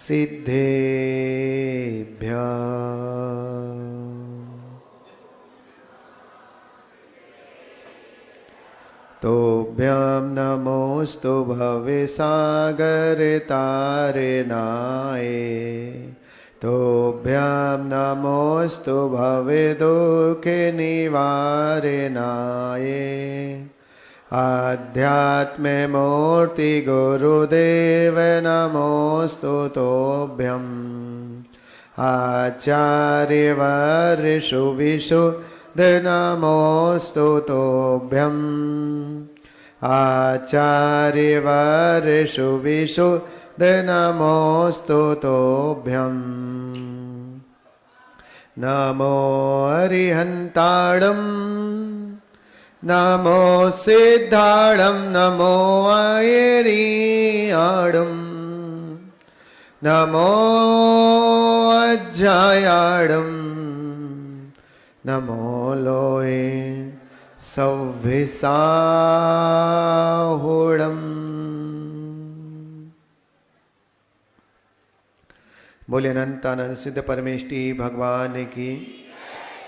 सिद्धेभ्यः तोभ्यं नमोस्तु भवसागरतारिणाय तोभ्यं नमोस्तु भवदुःखनिवारणाय आध्यात्मे मूर्ति गुरुदेव नमोस्तु तोभ्यम् आचार्यवर्षु विशुद्ध नमोस्तु तोभ्यम् आचार्यवर्षु विशुद्ध नमोस्तु तोभ्यम् नमो अरिहन्ताणम् नमो सिद्धाणं नमो आयरियाणं नमो अज्जायाणं नमो लोये सव्विसाहुणम्। बोले अनंतानंद सिद्ध परमेष्टि भगवान की,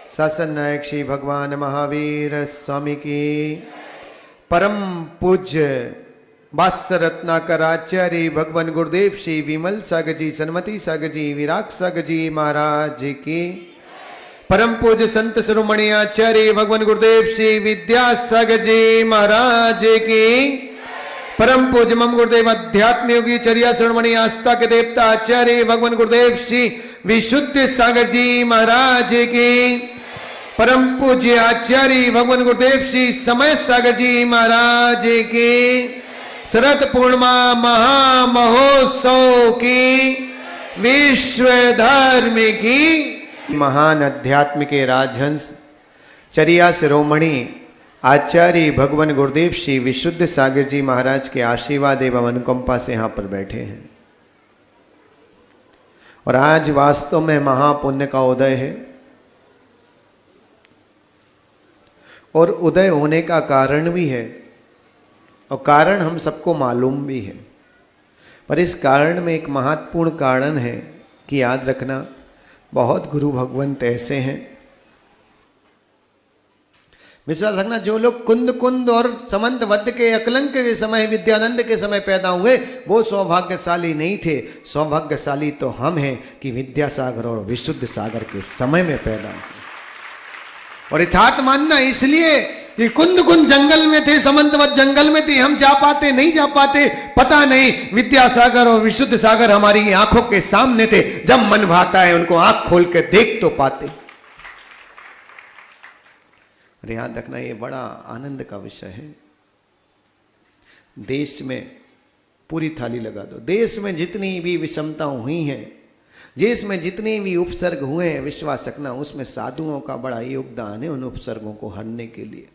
शासन नायक श्री भगवान महावीर स्वामी की, परम पूज्य वात्स्य रत्नाकर आचार्य भगवान गुरुदेव श्री विमल सागर जी, सन्मति सागर जी, विराग सागर जी महाराज की, परम पूज्य संत शिरोमणि आचार्य भगवान गुरुदेव श्री विद्यासागर जी महाराज की, परम पूज्य मम गुरुदेव अध्यात्म योगी चर्या शिरोमणि आस्था के देवता आचार्य भगवान गुरुदेव श्री विशुद्ध सागर जी महाराज की, परम पूज्य आचार्य भगवान गुरुदेव श्री समय सागर जी महाराज की, शरद पूर्णिमा महामहोत्सव की, विश्व धर्म की, महान अध्यात्म के राजहंस चर्या शिरोमणि आचार्य भगवान गुरुदेव श्री विशुद्ध सागर जी महाराज के आशीर्वाद एवं अनुकंपा से यहाँ पर बैठे हैं। और आज वास्तव में महापुण्य का उदय है और उदय होने का कारण भी है और कारण हम सबको मालूम भी है, पर इस कारण में एक महत्वपूर्ण कारण है कि याद रखना, बहुत गुरु भगवंत ऐसे हैं, विश्वास रखना, जो लोग कुंद कुंद और समंतवद्य के अकलंक के समय विद्यानंद के समय पैदा हुए वो सौभाग्यशाली नहीं थे। सौभाग्यशाली तो हम हैं कि विद्यासागर और विशुद्ध सागर के समय में पैदा हुए। और यथार्थ मानना इसलिए कि कुंद कुंद जंगल में थे, समंतवत जंगल में थे, हम जा पाते नहीं जा पाते पता नहीं, विद्यासागर और विशुद्ध सागर हमारी आंखों के सामने थे, जब मन भाता है उनको आंख खोल के देख तो पाते। और याद रखना ये बड़ा आनंद का विषय है। देश में पूरी थाली लगा दो, देश में जितनी भी विषमता हुई हैं, देश में जितने भी उपसर्ग हुए हैं, विश्वास रखना उसमें साधुओं का बड़ा योगदान है उन उपसर्गों को हरने के लिए।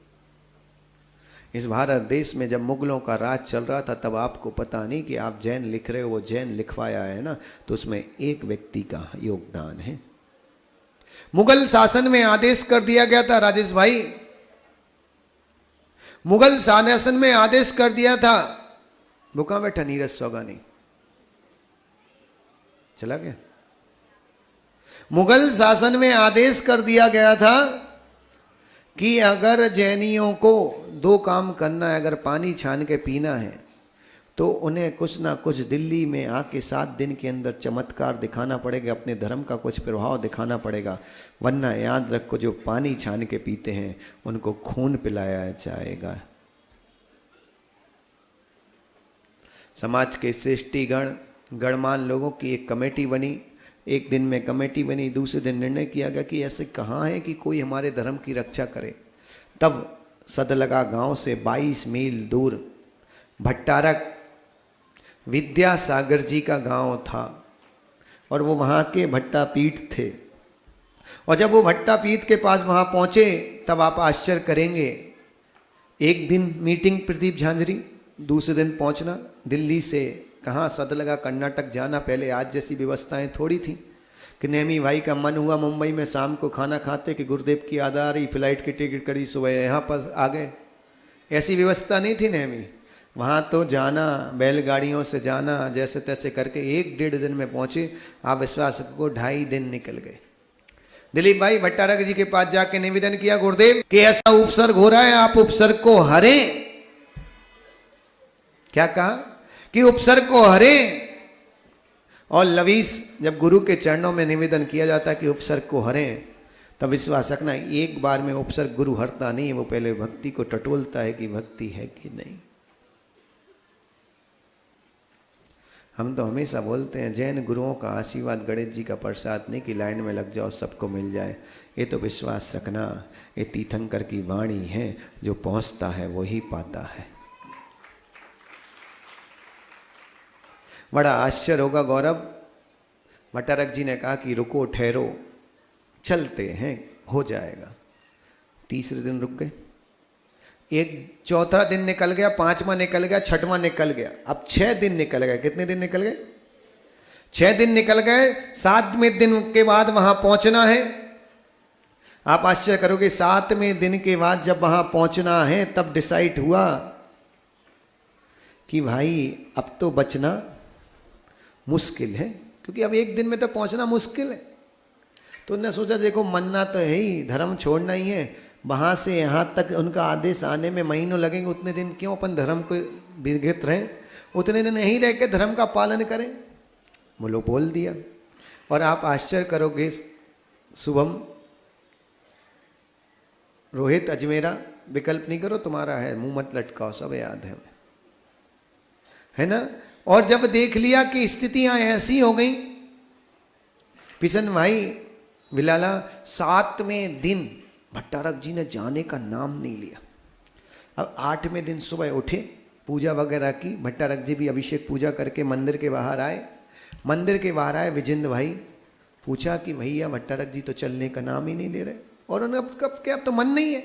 इस भारत देश में जब मुगलों का राज चल रहा था तब आपको पता नहीं कि आप जैन लिख रहे हो, वो जैन लिखवाया है ना, तो उसमें एक व्यक्ति का योगदान है। मुगल शासन में आदेश कर दिया गया था, राजेश भाई, मुगल शासन में आदेश कर दिया था, वो कहां बैठा नीरज सौगानी, चला गया। मुगल शासन में आदेश कर दिया गया था कि अगर जैनियों को दो काम करना है, अगर पानी छान के पीना है तो उन्हें कुछ ना कुछ दिल्ली में आके 7 दिन के अंदर चमत्कार दिखाना पड़ेगा, अपने धर्म का कुछ प्रभाव दिखाना पड़ेगा, वरना याद रखो जो पानी छान के पीते हैं उनको खून पिलाया जाएगा। समाज के श्रेष्ठीगण गणमान लोगों की एक कमेटी बनी, एक दिन में कमेटी बनी, दूसरे दिन निर्णय किया गया कि ऐसे कहाँ है कि कोई हमारे धर्म की रक्षा करे। तब सदलगा गांव से 22 मील दूर भट्टारक विद्यासागर जी का गांव था और वो वहाँ के भट्टापीठ थे। और जब वो भट्टापीठ के पास वहाँ पहुँचे तब आप आश्चर्य करेंगे, एक दिन मीटिंग प्रदीप झांझरी, दूसरे दिन पहुँचना दिल्ली से कहाँ सदलगा कर्नाटक जाना, पहले आज जैसी व्यवस्थाएं थोड़ी थी कि नेमी भाई का मन हुआ मुंबई में शाम को खाना खाते कि गुरुदेव की आधा रही फ्लाइट की टिकट करी, सुबह यहाँ पर आ गए, ऐसी व्यवस्था नहीं थी नेमी। वहाँ तो जाना, बैलगाड़ियों से जाना, जैसे तैसे करके 1-1.5 दिन में पहुंचे। आप विश्वास को 2.5 दिन निकल गए। दिलीप भाई भट्टारक जी के पास जाके निवेदन किया, गुरुदेव कि ऐसा उपसर्ग हो रहा है, आप उपसर्ग को हरें। क्या कहा कि उपसर्ग को हरें। और लवीस जब गुरु के चरणों में निवेदन किया जाता है कि उपसर्ग को हरें, तब विश्वास रखना एक बार में उपसर्ग गुरु हरता नहीं है, वो पहले भक्ति को टटोलता है कि भक्ति है कि नहीं। हम तो हमेशा बोलते हैं जैन गुरुओं का आशीर्वाद, गणेश जी का प्रसाद नहीं कि लाइन में लग जाओ सबको मिल जाए। ये तो विश्वास रखना, ये तीर्थंकर की वाणी है, जो पहुंचता है वही पाता है। बड़ा आश्चर्य होगा गौरव, भट्टारक जी ने कहा कि रुको, ठहरो, चलते हैं, हो जाएगा। तीसरे दिन रुक गए, एक चौथा दिन निकल गया, 5वां निकल गया, 6वां निकल गया, अब 6 दिन निकल गए। कितने दिन निकल गए? 6 दिन निकल गए। 7वें दिन के बाद वहां पहुंचना है। आप आश्चर्य करोगे, 7वें दिन के बाद जब वहां पहुंचना है तब डिसाइड हुआ कि भाई अब तो बचना मुश्किल है, क्योंकि अब 1 दिन में तो पहुंचना मुश्किल है। तो उन्होंने सोचा देखो मनना तो है ही, धर्म छोड़ना ही है, वहां से यहां तक उनका आदेश आने में महीनों लगेंगे, उतने दिन क्यों अपन धर्म को विरगित रहें, उतने दिन यहीं रह के धर्म का पालन करें। वो लोग बोल दिया। और आप आश्चर्य करोगे, शुभम, रोहित, अजमेरा, विकल्प नहीं करो, तुम्हारा है, मुंह मत लटकाओ, सब याद है ना। और जब देख लिया कि स्थितियां ऐसी हो गई, पिशन भाई विलाला, 7वें दिन भट्टारक जी ने जाने का नाम नहीं लिया। अब 8वें दिन सुबह उठे, पूजा वगैरह की, भट्टारक जी भी अभिषेक पूजा करके मंदिर के बाहर आए। मंदिर के बाहर आए, विजेंद्र भाई पूछा कि भैया भट्टारक जी तो चलने का नाम ही नहीं ले रहे। और उन्हें अब तो मन नहीं है,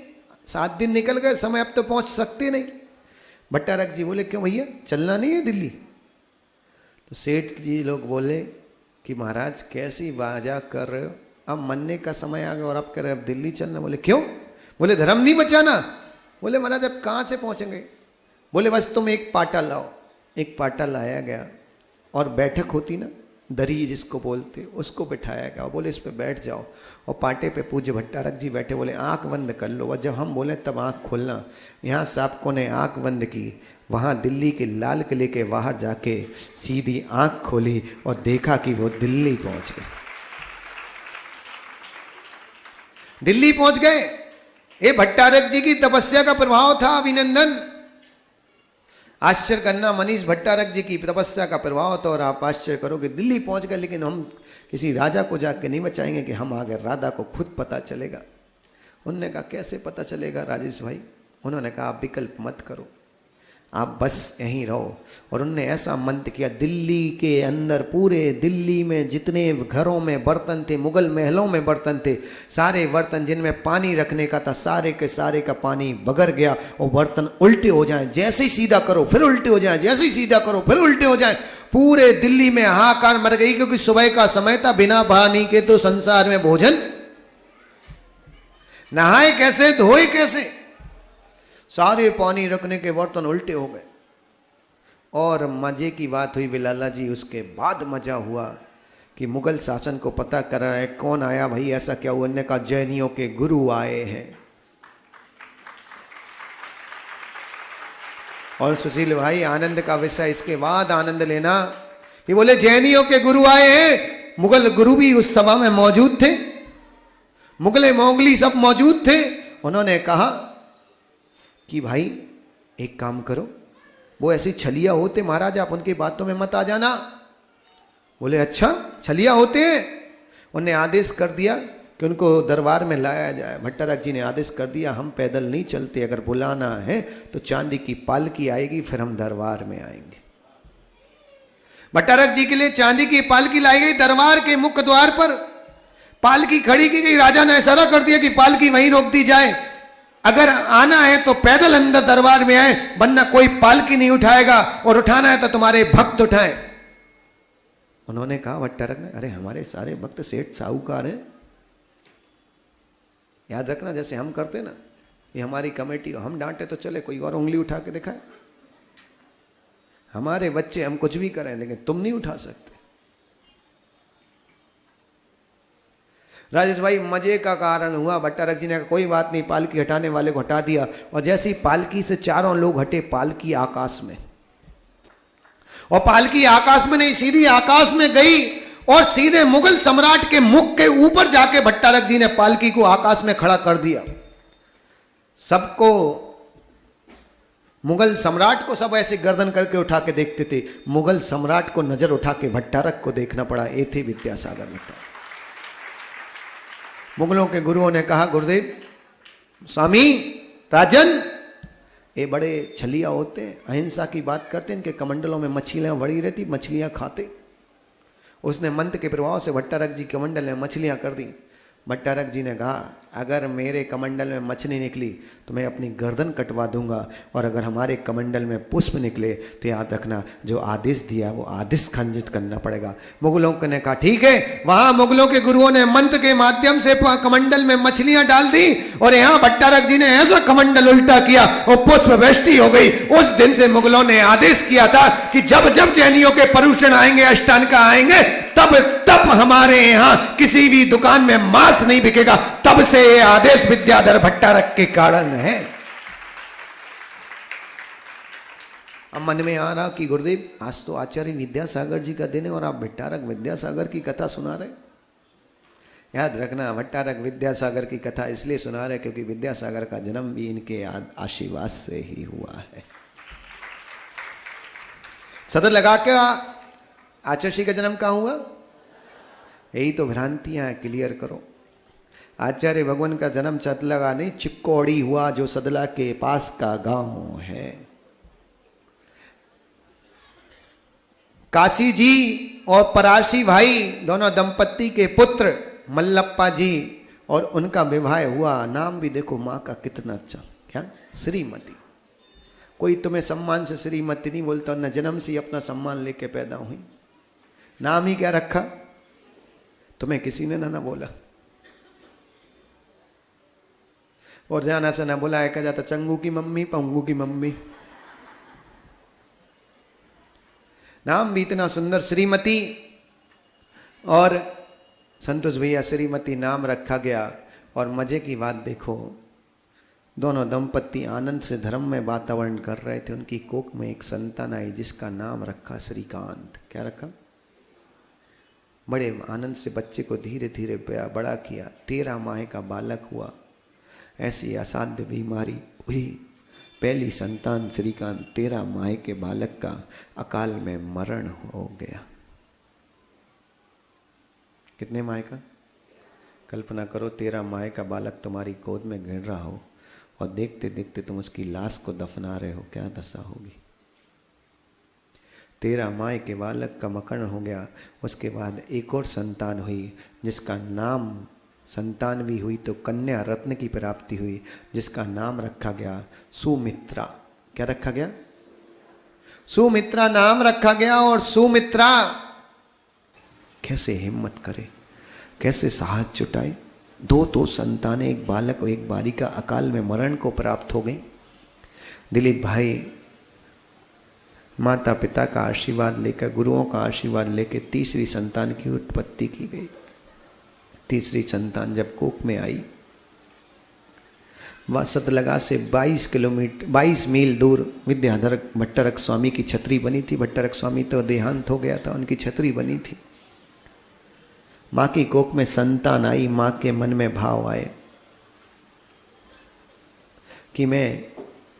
7 दिन निकल गए, समय अब तो पहुंच सकते नहीं। भट्टारक जी बोले क्यों भैया, चलना नहीं है दिल्ली? तो सेठ जी लोग बोले कि महाराज कैसी वाजा कर रहे हो, अब मरने का समय आ गया और अब कह रहे अब दिल्ली चलना। बोले क्यों? बोले धर्म नहीं बचाना। बोले महाराज अब कहाँ से पहुँचेंगे? बोले बस तुम एक पाटा लाओ। एक पाटा लाया गया और बैठक होती ना, दरी जिसको बोलते, उसको बिठाया गया और बोले इस पे बैठ जाओ। और पाटे पे पूज्य भट्टारक जी बैठे, बोले आंख बंद कर लो, और जब हम बोले तब आंख खोलना। यहाँ सबको ने आंख बंद की, वहाँ दिल्ली के लाल किले के बाहर जाके सीधी आंख खोली और देखा कि वो दिल्ली पहुँच गए। दिल्ली पहुँच गए। ये भट्टारक जी की तपस्या का प्रभाव था, अभिनंदन। आश्चर्य करना, मनीष भट्टारक जी की तपस्या का प्रभाव था। और आप आश्चर्य करोगे, दिल्ली पहुंच गए, लेकिन हम किसी राजा को जाके नहीं बचाएंगे कि हम आ गए, राधा को खुद पता चलेगा। उन्होंने कहा कैसे पता चलेगा राजेश भाई? उन्होंने कहा आप विकल्प मत करो, आप बस यहीं रहो। और उनने ऐसा मंत्र किया, दिल्ली के अंदर, पूरे दिल्ली में जितने घरों में बर्तन थे, मुगल महलों में बर्तन थे, सारे बर्तन जिनमें पानी रखने का था, सारे के सारे का पानी बगर गया। और बर्तन उल्टे हो जाएं, जैसे ही सीधा करो फिर उल्टे हो जाएं, जैसे ही सीधा करो फिर उल्टे हो जाएं। पूरे दिल्ली में हाहाकार मर गई, क्योंकि सुबह का समय था, बिना पानी के तो संसार में भोजन, नहाए कैसे, धोए कैसे? सारे पानी रखने के बर्तन उल्टे हो गए। और मजे की बात हुई बिलाला जी, उसके बाद मजा हुआ कि मुगल शासन को पता कर रहा है कौन आया भाई, ऐसा क्या हुआ? उन्होंने कहा जैनियों के गुरु आए हैं। और सुशील भाई आनंद का विषय, इसके बाद आनंद लेना कि बोले जैनियों के गुरु आए हैं। मुगल गुरु भी उस सभा में मौजूद थे, मुगले मोगली सब मौजूद थे। उन्होंने कहा कि भाई एक काम करो, वो ऐसी छलिया होते महाराज, आप उनकी बातों में मत आ जाना। बोले अच्छा छलिया होते हैं? उन्हें आदेश कर दिया कि उनको दरबार में लाया जाए। भट्टारक जी ने आदेश कर दिया हम पैदल नहीं चलते, अगर बुलाना है तो चांदी की पालकी आएगी, फिर हम दरबार में आएंगे। भट्टारक जी के लिए चांदी की पालकी लाई गई, दरबार के मुख्य द्वार पर पालकी खड़ी की गई। राजा ने इशारा कर दिया कि पालकी वहीं रोक दी जाए, अगर आना है तो पैदल अंदर दरबार में आए, वरना कोई पालकी नहीं उठाएगा, और उठाना है तो तुम्हारे भक्त उठाएं। उन्होंने कहा भट्टारक ने, अरे हमारे सारे भक्त सेठ साहूकार हैं, याद रखना जैसे हम करते ना, ये हमारी कमेटी, हम डांटे तो चले, कोई और उंगली उठा के दिखाए। हमारे बच्चे हम कुछ भी करें लेकिन तुम नहीं उठा सकते। राजेश भाई मजे का कारण हुआ, भट्टारक जी ने कहा कोई बात नहीं, पालकी हटाने वाले को हटा दिया, और जैसी पालकी से चारों लोग हटे, पालकी आकाश में, और पालकी आकाश में नहीं सीधी आकाश में गई और सीधे मुगल सम्राट के मुख के ऊपर जाके भट्टारक जी ने पालकी को आकाश में खड़ा कर दिया। सबको, मुगल सम्राट को सब ऐसे गर्दन करके उठा के देखते थे, मुगल सम्राट को नजर उठा के भट्टारक को देखना पड़ा। ये थे विद्यासागर भट्टारक। मुगलों के गुरुओं ने कहा गुरुदेव, स्वामी, राजन, ये बड़े छलिया होते हैं, अहिंसा की बात करते हैं, इनके कमंडलों में मछलियां बड़ी रहती, मछलियां खाते। उसने मंत्र के प्रभाव से भट्टारक जी कमंडल में मछलियां कर दी। भट्टारक जी ने कहा अगर मेरे कमंडल में मछली निकली तो मैं अपनी गर्दन कटवा दूंगा, और अगर हमारे कमंडल में पुष्प निकले तो याद रखना जो आदेश दिया वो आदेश खंडित करना पड़ेगा। मुगलों ने कहा ठीक है। वहां मुगलों के गुरुओं ने मंत्र के माध्यम से कमंडल में मछलियां डाल दी, और यहाँ भट्टारक जी ने ऐसा कमंडल उल्टा किया और पुष्प वृष्टि हो गई। उस दिन से मुगलों ने आदेश किया था कि जब जब जैनियों के परुषण आएंगे, अष्टांगा आएंगे, तब तब हमारे यहाँ किसी भी दुकान में मांस नहीं बिकेगा। तब से ये आदेश विद्याधर भट्टारक के कारण है। अब मन में आ रहा कि गुरुदेव आज तो आचार्य विद्यासागर जी का दिन है और आप भट्टारक विद्यासागर की कथा सुना रहे। याद रखना, भट्टारक विद्यासागर की कथा इसलिए सुना रहे क्योंकि विद्यासागर का जन्म भी इनके आशीर्वाद से ही हुआ है। सदर लगा के आचार्य श्री का जन्म कहाँ हुआ? यही तो भ्रांतियां क्लियर करो। आचार्य भगवान का जन्म सदलगा नहीं, चिक्कोड़ी हुआ जो सदला के पास का गांव है। काशी जी और पराशी भाई दोनों दंपत्ति के पुत्र मल्लप्पा जी, और उनका विवाह हुआ। नाम भी देखो मां का कितना अच्छा, क्या श्रीमती। कोई तुम्हें सम्मान से श्रीमती नहीं बोलता, न जन्म से अपना सम्मान लेके पैदा हुई। नाम ही क्या रखा? तुम्हें किसी ने ना बोला, और जाना से ना बोला है, कहा जाता चंगू की मम्मी, पंगू की मम्मी। नाम भी इतना सुंदर, श्रीमती। और संतोष भैया श्रीमती नाम रखा गया। और मजे की बात देखो, दोनों दंपत्ति आनंद से धर्म में वातावरण कर रहे थे। उनकी कोख में एक संतान आई जिसका नाम रखा श्रीकांत। क्या रखा? बड़े आनंद से बच्चे को धीरे धीरे बड़ा किया। 13 माह का बालक हुआ। ऐसी असाध्य बीमारी हुई, पहली संतान श्रीकांत, 13 माह के बालक का अकाल में मरण हो गया। कितने माह का? कल्पना करो, 13 माह का बालक तुम्हारी गोद में गिर रहा हो और देखते देखते तुम उसकी लाश को दफना रहे हो, क्या दशा होगी? 13 माह के बालक का मरण हो गया। उसके बाद एक और संतान हुई जिसका नाम, संतान भी हुई तो कन्या रत्न की प्राप्ति हुई, जिसका नाम रखा गया सुमित्रा। क्या रखा गया? सुमित्रा नाम रखा गया। और सुमित्रा कैसे हिम्मत करे, कैसे साहस जुटाए। दो संतानें, एक बालक और एक बालिका अकाल में मरण को प्राप्त हो गई। दिलीप भाई माता पिता का आशीर्वाद लेकर, गुरुओं का आशीर्वाद लेकर तीसरी संतान की उत्पत्ति की गई। तीसरी संतान जब कोख में आई, वह सतलगा से 22 मील दूर विद्याधर भट्टारक स्वामी की छतरी बनी थी। भट्टारक स्वामी तो देहांत हो गया था, उनकी छतरी बनी थी। माँ की कोख में संतान आई। माँ के मन में भाव आए कि मैं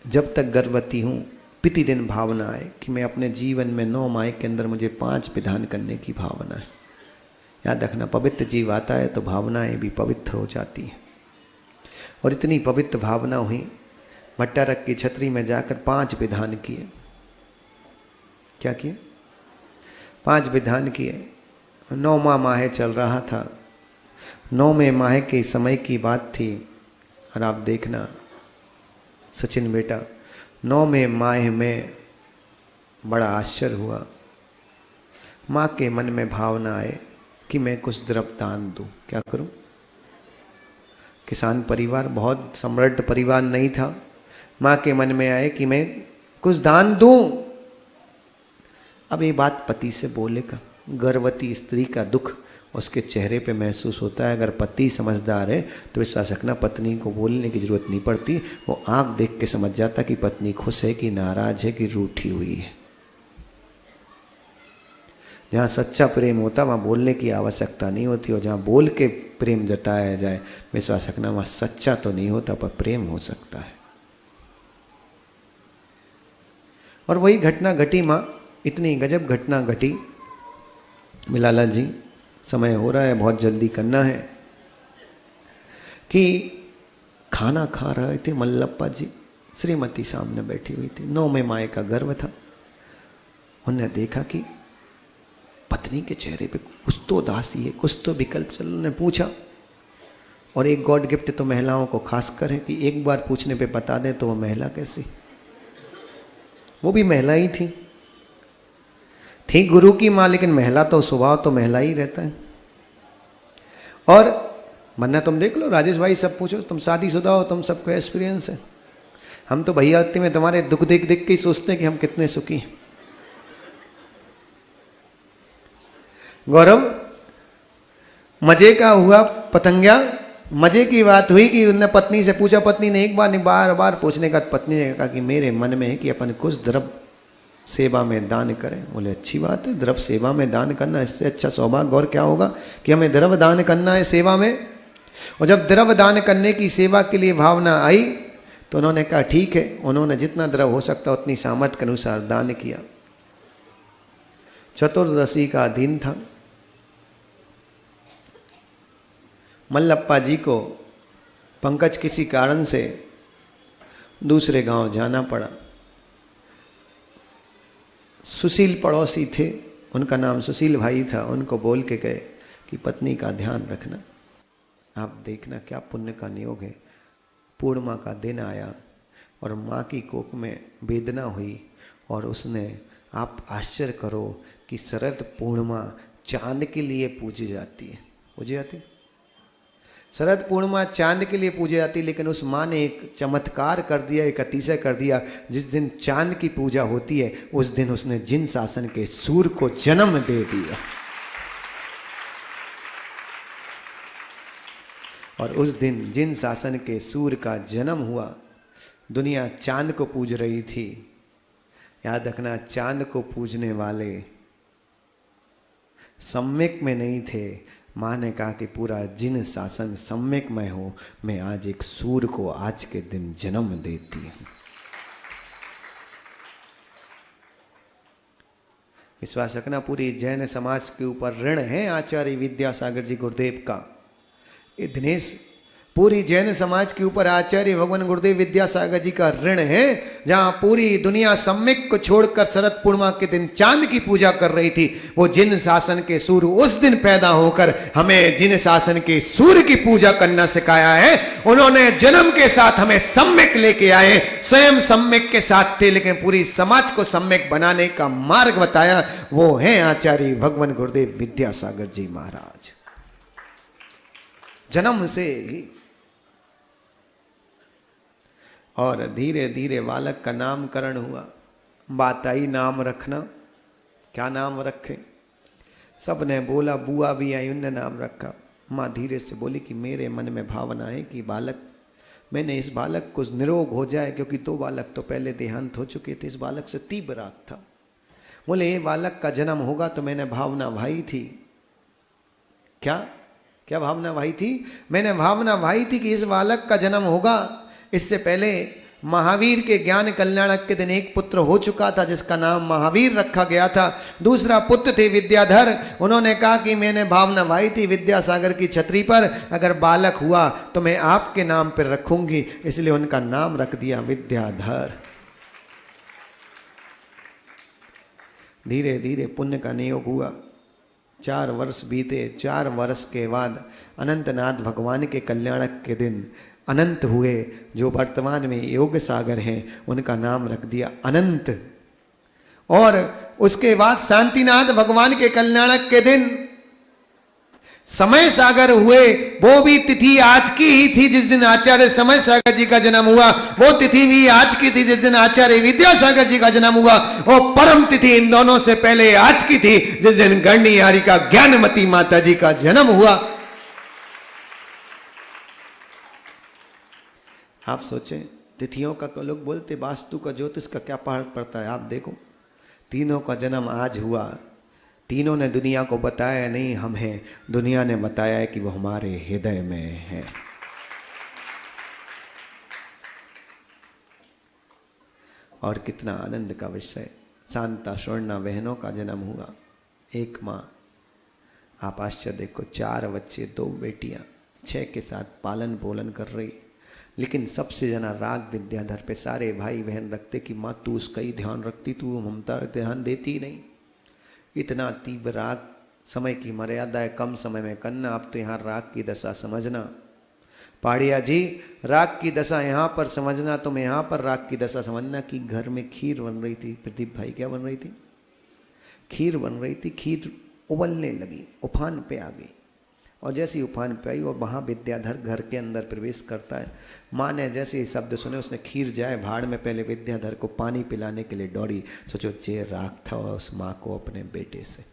जब तक गर्भवती हूँ, प्रतिदिन भावना आए कि मैं अपने जीवन में 9 माह के अंदर मुझे 5 विधान करने की भावना है। याद रखना, पवित्र जीव आता है तो भावनाएं भी पवित्र हो जाती हैं। और इतनी पवित्र भावना हुई, भट्टारक की छतरी में जाकर 5 विधान किए। क्या किए? 5 विधान किए। 9वां माह चल रहा था। 9वें माह के समय की बात थी। और आप देखना सचिन बेटा, 9वें माह में बड़ा आश्चर्य हुआ। माँ के मन में भावना आए कि मैं कुछ द्रव्य दान दूं। क्या करूं? किसान परिवार, बहुत समृद्ध परिवार नहीं था। माँ के मन में आए कि मैं कुछ दान दूं। अब ये बात पति से बोलेगा, गर्भवती स्त्री का दुख उसके चेहरे पे महसूस होता है। अगर पति समझदार है तो विश्वास रखना पत्नी को बोलने की जरूरत नहीं पड़ती, वो आंख देख के समझ जाता कि पत्नी खुश है कि नाराज है कि रूठी हुई है। जहाँ सच्चा प्रेम होता वहाँ बोलने की आवश्यकता नहीं होती, और जहाँ बोल के प्रेम जताया जाए विश्वास रखना वहाँ सच्चा तो नहीं होता पर प्रेम हो सकता है। और वही घटना घटी माँ, इतनी गजब घटना घटी। मिलाला जी समय हो रहा है, बहुत जल्दी करना है, कि खाना खा रहे थे मल्लप्पा जी, श्रीमती सामने बैठी हुई थी, 9वें माह का गर्भ था। उन्होंने देखा कि पत्नी के चेहरे पे कुछ तो उदासी है, कुछ तो विकल्प चल। उन्होंने पूछा, और एक गॉड गिफ्ट तो महिलाओं को खास कर है कि एक बार पूछने पे बता दें तो वो महिला कैसी, वो भी महिला ही थी गुरु की माँ, लेकिन महिला तो स्वभाव तो महिला ही रहता है। और वरना तुम देख लो राजेश भाई, सब पूछो, तुम शादीशुदा हो, तुम सबको एक्सपीरियंस है। हम तो भैया में तुम्हारे दुख देख देख के ही सोचते हैं कि हम कितने सुखी हैं। गौरव मजे का हुआ पतंगिया, मजे की बात हुई कि उनने पत्नी से पूछा, पत्नी ने एक बार नहीं बार बार पूछने का पत्नी ने कहा कि मेरे मन में है कि अपन कुछ द्रव्य सेवा में दान करें। बोले अच्छी बात है, द्रव्य सेवा में दान करना, इससे अच्छा सौभाग्य और क्या होगा कि हमें द्रव्य दान करना है सेवा में। और जब द्रव्य दान करने की सेवा के लिए भावना आई तो उन्होंने कहा ठीक है। उन्होंने जितना द्रव्य हो सकता उतनी सामर्थ्य के अनुसार दान किया। चतुर्दशी का दिन था। मल्लप्पा जी को पंकज किसी कारण से दूसरे गांव जाना पड़ा। सुशील पड़ोसी थे, उनका नाम सुशील भाई था। उनको बोल के गए कि पत्नी का ध्यान रखना, आप देखना क्या पुण्य का नियोग है। पूर्णिमा का दिन आया और माँ की कोख में वेदना हुई, और उसने, आप आश्चर्य करो कि शरद पूर्णिमा चांद के लिए पूजी जाती है। पूजी जाती है शरद पूर्णिमा चांद के लिए पूजी जाती, लेकिन उस माँ ने एक चमत्कार कर दिया, एक अतिशय कर दिया। जिस दिन चांद की पूजा होती है उस दिन उसने जिन शासन के सूर्य को जन्म दे दिया। और उस दिन जिन शासन के सूर्य का जन्म हुआ, दुनिया चांद को पूज रही थी। याद रखना, चांद को पूजने वाले सम्यक में नहीं थे। माँ ने कहा कि पूरा जिन शासन सम्यक में हो, मैं आज एक सूर्य को आज के दिन जन्म देती हूं। विश्वास रखना, पूरी जैन समाज के ऊपर ऋण है आचार्य विद्यासागर जी गुरुदेव का। ये दिनेश, पूरी जैन समाज के ऊपर आचार्य भगवान गुरुदेव विद्यासागर जी का ऋण है। जहां पूरी दुनिया सम्यक को छोड़कर शरद पूर्णिमा के दिन चांद की पूजा कर रही थी, वो जिन शासन के सूर्य उस दिन पैदा होकर हमें जिन शासन के सूर्य की पूजा करना सिखाया है। उन्होंने जन्म के साथ हमें सम्यक लेके आए। स्वयं सम्यक के साथ थे, लेकिन पूरी समाज को सम्यक बनाने का मार्ग बताया। वो है आचार्य भगवान गुरुदेव विद्यासागर जी महाराज। जन्म से ही। और धीरे धीरे बालक का नामकरण हुआ। बात आई नाम रखना, क्या नाम रखे। सब ने बोला, बुआ भी आई, उनने नाम रखा। माँ धीरे से बोली कि मेरे मन में भावना है कि बालक, मैंने इस बालक को निरोग हो जाए, क्योंकि 2 बालक तो पहले देहांत हो चुके थे। इस बालक से तीव्र राग था। बोले ये बालक का जन्म होगा तो मैंने भावना भाई थी। क्या क्या भावना भाई थी? मैंने भावना भाई थी कि इस बालक का जन्म होगा। इससे पहले महावीर के ज्ञान कल्याणक के दिन एक पुत्र हो चुका था जिसका नाम महावीर रखा गया था। दूसरा पुत्र थे विद्याधर। उन्होंने कहा कि मैंने भावना भाई थी विद्यासागर की छतरी पर, अगर बालक हुआ तो मैं आपके नाम पर रखूंगी, इसलिए उनका नाम रख दिया विद्याधर। धीरे धीरे पुण्य का नियोग हुआ। 4 वर्ष बीते। 4 वर्ष के बाद अनंतनाथ भगवान के कल्याणक के दिन अनंत हुए, जो वर्तमान में योग सागर हैं, उनका नाम रख दिया अनंत। और उसके बाद शांतिनाथ भगवान के कल्याणक के दिन समय सागर हुए वो भी तिथि आज की ही थी जिस दिन आचार्य समय सागर जी का जन्म हुआ, वो तिथि भी आज की थी जिस दिन आचार्य विद्यासागर जी का जन्म हुआ, वो परम तिथि इन दोनों से पहले आज की थी जिस दिन गणनिहारी का ज्ञानमती माता जी का जन्म हुआ। आप सोचें, तिथियों का लोग बोलते वास्तु का ज्योतिष का क्या फर्क पड़ता है। आप देखो, तीनों का जन्म आज हुआ, तीनों ने दुनिया को बताया नहीं हम हैं, दुनिया ने बताया है कि वो हमारे हृदय में है। और कितना आनंद का विषय, शांता स्वर्णा बहनों का जन्म हुआ, एक माँ। आप आश्चर्य देखो, 4 बच्चे, 2 बेटियां, 6 के साथ पालन पोलन कर रही, लेकिन सबसे ज़्यादा राग विद्याधर पे सारे भाई बहन रखते कि माँ तू उसका ही ध्यान रखती, तू ममता ध्यान देती ही नहीं। इतना तीव्र राग, समय की मर्यादा है, कम समय में करना। आप तो यहाँ राग की दशा समझना पाड़िया जी, राग की दशा यहाँ पर समझना, तुम यहाँ पर राग की दशा समझना कि घर में खीर बन रही थी। प्रदीप भाई क्या बन रही थी? खीर बन रही थी। खीर उबलने लगी, उफान पे आ गई, और जैसे ही उफान पे आई और वहाँ विद्याधर घर के अंदर प्रवेश करता है। माँ ने जैसे ही शब्द सुने, उसने खीर जाए भाड़ में, पहले विद्याधर को पानी पिलाने के लिए दौड़ी। सोचो, जे राग था उस माँ को अपने बेटे से,